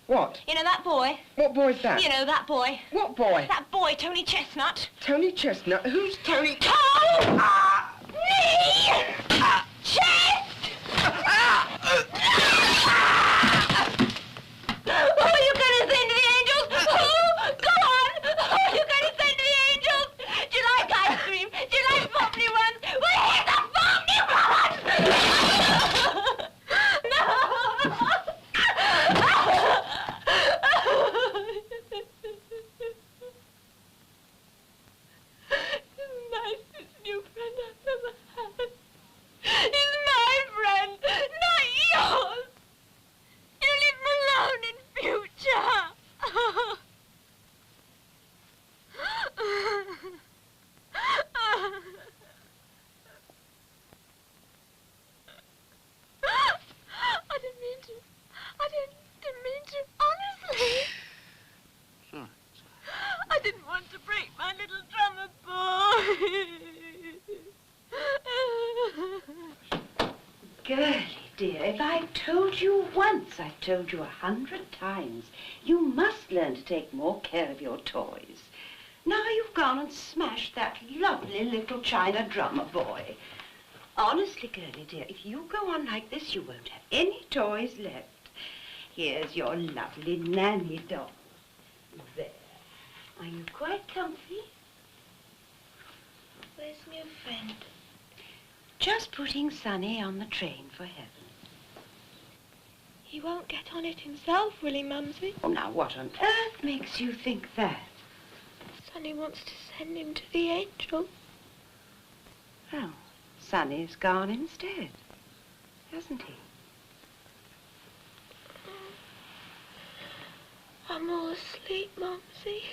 What? You know that boy? What boy's that? You know that boy. What boy? That boy, Tony Chestnut. Tony Chestnut? Who's Tony? Chest! Who are you going to send to the Angels? Who? Go on! Who are you going to send to the Angels? Do you like ice cream? Do you like bubbly ones? Well, here's a bubbly one! Nicest new friend I've ever had. He's my friend, not yours. You leave him alone in future. I didn't mean to. I didn't mean to. Honestly. Sorry. I didn't want to break my little drummer boy. Girly, dear, if I've told you once, I've told you 100 times. You must learn to take more care of your toys. Now you've gone and smashed that lovely little china drummer boy. Honestly, Girly, dear, if you go on like this, you won't have any toys left. Here's your lovely nanny doll. There. Are you quite comfy? Where's my friend? Just putting Sonny on the train for heaven. He won't get on it himself, will he, Mumsy? Oh, now what on earth makes you think that? Sonny wants to send him to the Angels. Oh, Sonny's gone instead, hasn't he? I'm all asleep, Mumsy.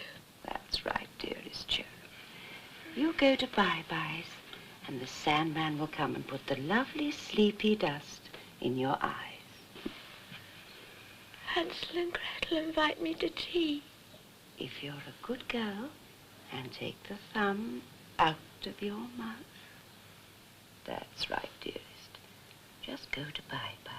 That's right, dearest cherub. You go to bye-byes, and the Sandman will come and put the lovely sleepy dust in your eyes. Hansel and Gretel invite me to tea. If you're a good girl and take the thumb out of your mouth. That's right, dearest. Just go to bye-bye.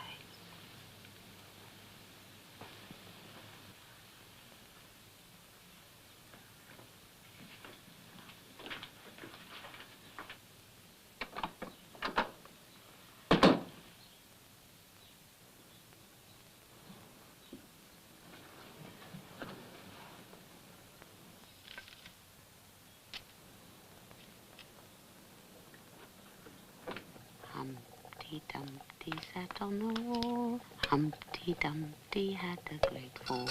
Humpty Dumpty sat on a wall. Humpty Dumpty had a great fall.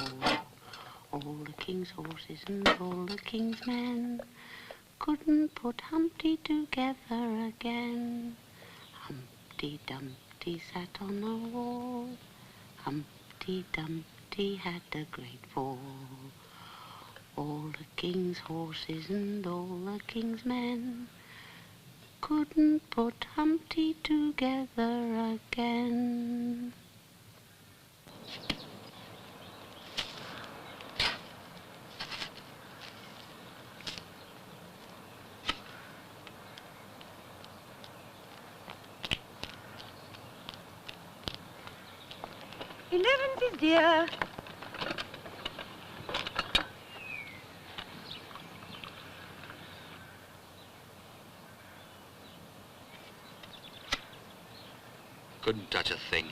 All the king's horses and all the king's men couldn't put Humpty together again. Humpty Dumpty sat on a wall. Humpty Dumpty had a great fall. All the king's horses and all the king's men couldn't put Humpty together again. Eleventh is dear. Couldn't touch a thing.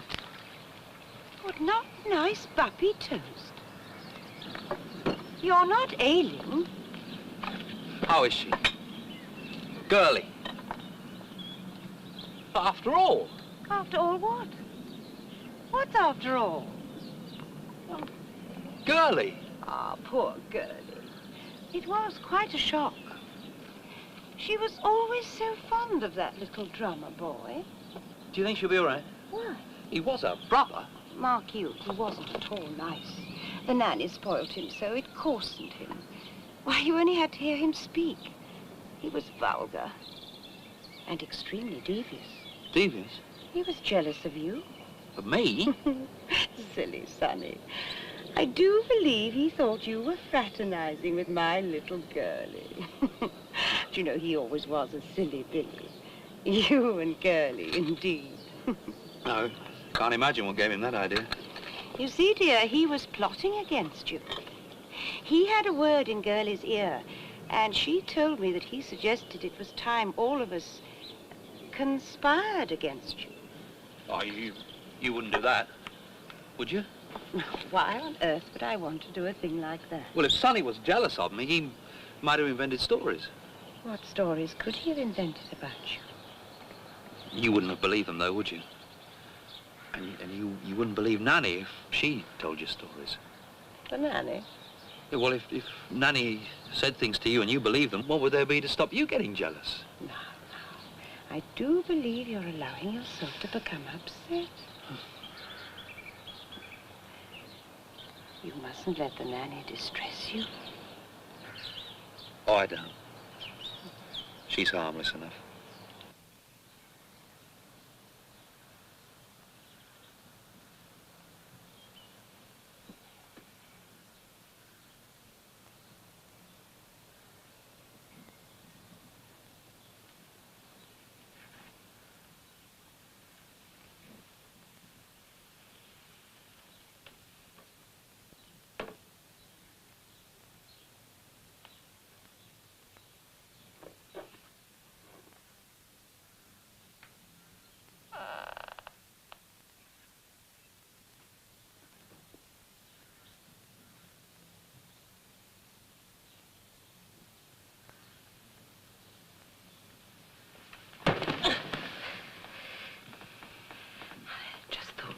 What not nice puppy toast. You're not ailing. How is she? Girly. After all. After all what? What's after all? Girly. Ah, poor Girly. It was quite a shock. She was always so fond of that little drummer boy. Do you think she'll be all right? Why? He was her brother. Mark you, he wasn't at all nice. The nanny spoilt him so it coarsened him. Why, you only had to hear him speak. He was vulgar and extremely devious. Devious? He was jealous of you. Of me? Silly Sonny. I do believe he thought you were fraternizing with my little Girly. Do you know, he always was a silly Billy. You and Girly, indeed. No, can't imagine what gave him that idea. You see, dear, he was plotting against you. He had a word in Girly's ear, and she told me that he suggested it was time all of us conspired against you. Oh, you wouldn't do that, would you? Why on earth would I want to do a thing like that? Well, if Sonny was jealous of me, he might have invented stories. What stories could he have invented about you? You wouldn't have believed them, though, would you? And you wouldn't believe Nanny if she told you stories. The nanny? Yeah, well, if Nanny said things to you and you believed them, what would there be to stop you getting jealous? No. I do believe you're allowing yourself to become upset. You mustn't let the nanny distress you. Oh, I don't. She's harmless enough.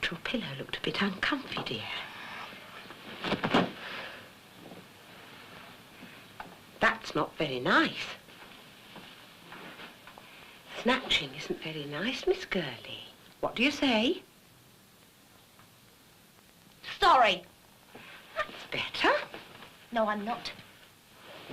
Your pillow looked a bit uncomfy, dear. That's not very nice. Snatching isn't very nice, Miss Girly. What do you say? Sorry. That's better. No, I'm not.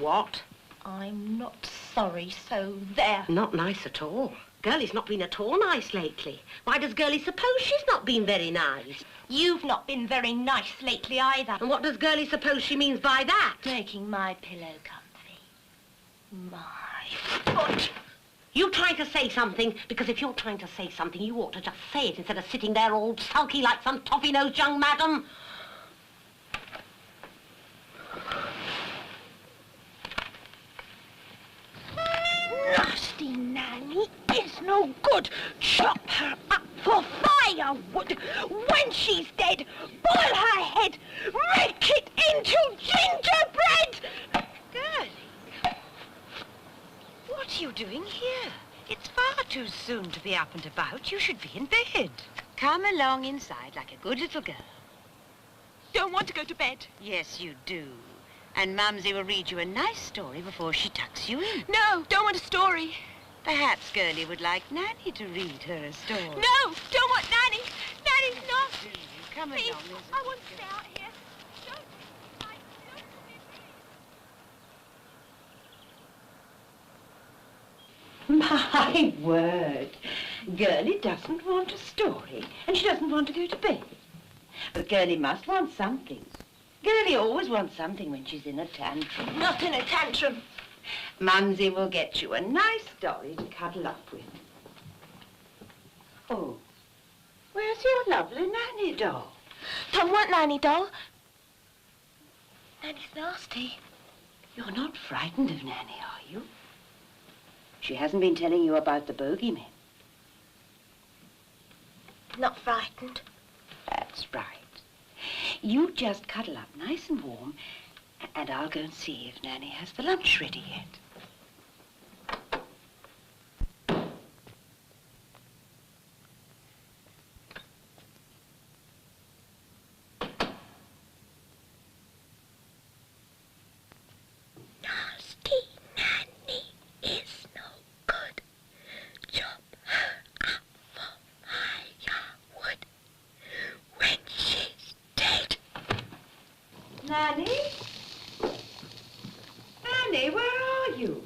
What? I'm not sorry, so there. Not nice at all. Girly's not been at all nice lately. Why does Girly suppose she's not been very nice? You've not been very nice lately either. And what does Girly suppose she means by that? Making my pillow comfy. My foot. You trying to say something? Because if you're trying to say something, you ought to just say it instead of sitting there all sulky like some toffee-nosed young madam. Nasty nanny is no good. Chop her up for firewood. When she's dead, boil her head, rake it into gingerbread. Girly, what are you doing here? It's far too soon to be up and about. You should be in bed. Come along inside like a good little girl. Don't want to go to bed. Yes, you do. And Mumsy will read you a nice story before she tucks you in. No, don't want a story. Perhaps Girly would like Nanny to read her a story. No, don't want Nanny. Nanny's not. Come Please, along, Elizabeth. I want to stay out here. My word. Girly doesn't want a story, and she doesn't want to go to bed. But Girly must want something. Girly always wants something when she's in a tantrum. Not in a tantrum. Mumsy will get you a nice dolly to cuddle up with. Oh, where's your lovely nanny doll? Don't want Nanny doll. Nanny's nasty. You're not frightened of Nanny, are you? She hasn't been telling you about the bogeymen. Not frightened. That's right. You just cuddle up nice and warm And I'll go and see if Nanny has the lunch ready yet. Nasty Nanny is no good. Chop her up for firewood when she's dead. Nanny? Nanny, where are you?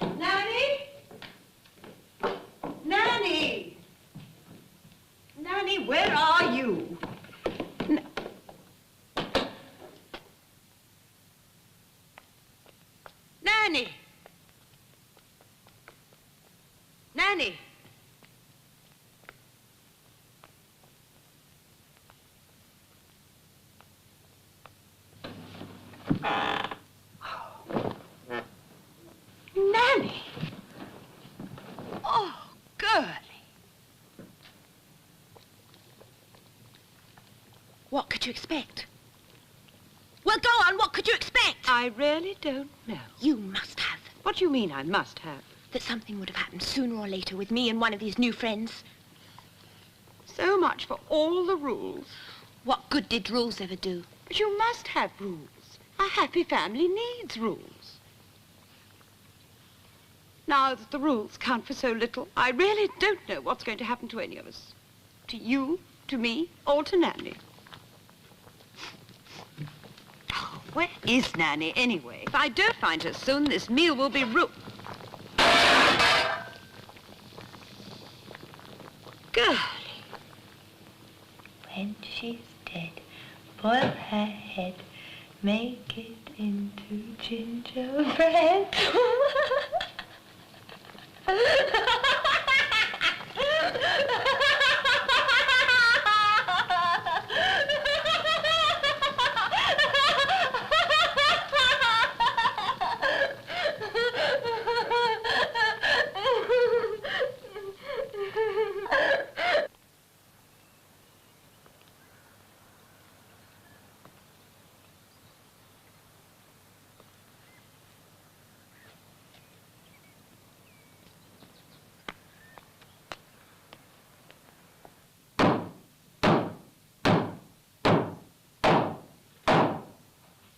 Nanny? Nanny? Nanny, where are you? Nanny? Nanny? Nanny? Oh, Girly. What could you expect? Well, go on, what could you expect? I really don't know. You must have. What do you mean I must have? That something would have happened sooner or later with me and one of these new friends. So much for all the rules. What good did rules ever do? But you must have rules. A happy family needs rules. Now that the rules count for so little, I really don't know what's going to happen to any of us. To you, to me, or to Nanny. Oh, where is Nanny, anyway? If I don't find her soon, this meal will be ruined. Girly. When she's dead, boil her head, make it into gingerbread.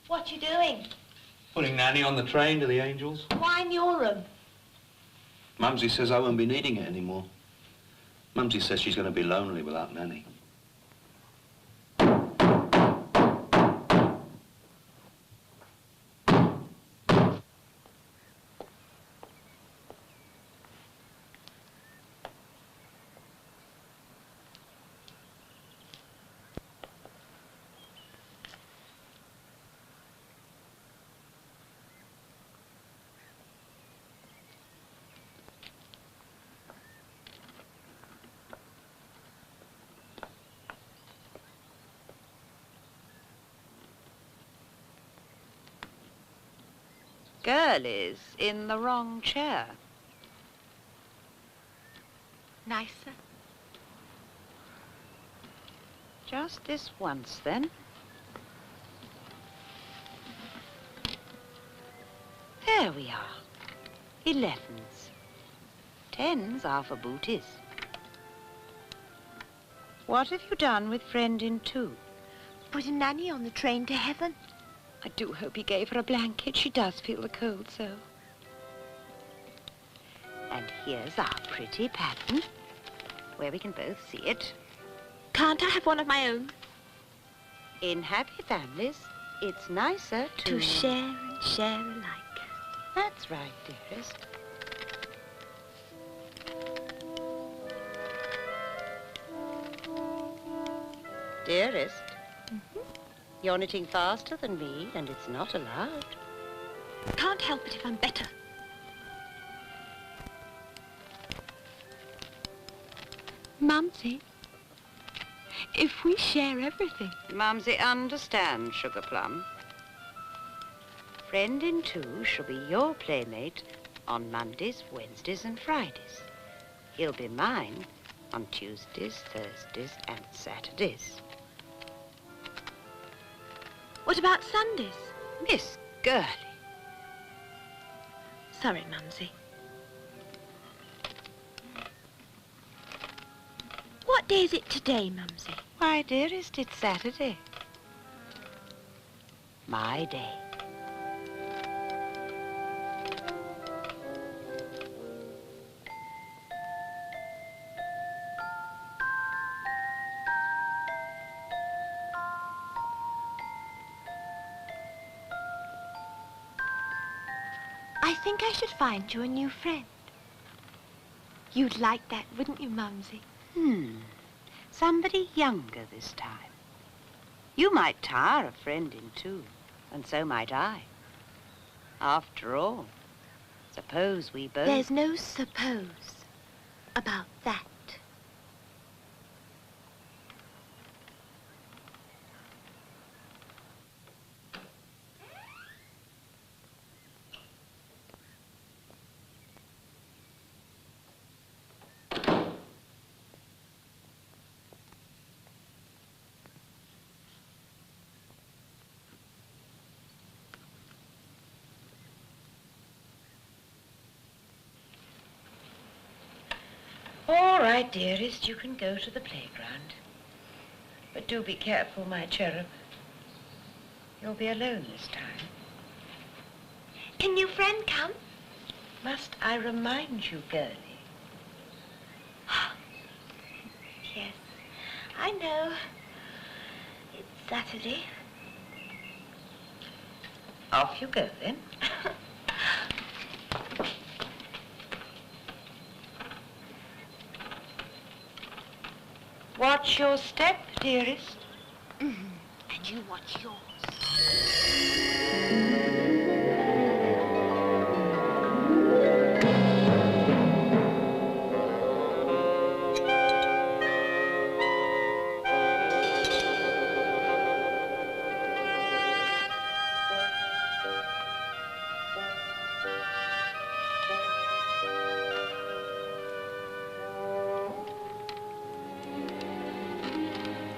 What you doing? Putting Nanny on the train to the Angels. Why in your room? Mumsy says I won't be needing it anymore. Mumsy says she's going to be lonely without Nanny. Girly's in the wrong chair. Nicer? Just this once, then. There we are. 11s. 10s are for booties. What have you done with friend in 2? Putting Nanny on the train to heaven. I do hope he gave her a blanket. She does feel the cold so. And here's our pretty pattern, where we can both see it. Can't I have one of my own? In happy families, it's nicer To share and share alike. That's right, dearest. Dearest, you're knitting faster than me, and it's not allowed. Can't help it if I'm better. Mumsy, if we share everything... Mumsy understands, Sugar Plum. Friend in 2 shall be your playmate on Mondays, Wednesdays and Fridays. He'll be mine on Tuesdays, Thursdays, and Saturdays. What about Sundays? Miss Girly. Sorry, Mumsy. What day is it today, Mumsy? Why, dearest, it's Saturday. My day. I think I should find you a new friend. You'd like that, wouldn't you, Mumsy? Somebody younger this time. You might tire a friend in two, and so might I. After all, suppose we both... There's no suppose about that. All right, dearest, you can go to the playground. But do be careful, my cherub. You'll be alone this time. Can your friend come? Must I remind you, Girly? Yes, I know. It's Saturday. Off you go, then. Watch your step, dearest. And you watch yours.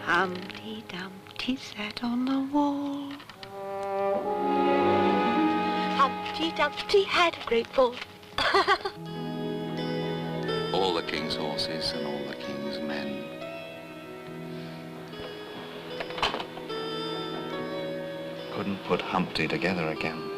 Humpty Dumpty sat on the wall. Humpty Dumpty had a great fall. All the king's horses and all the king's men. Couldn't put Humpty together again.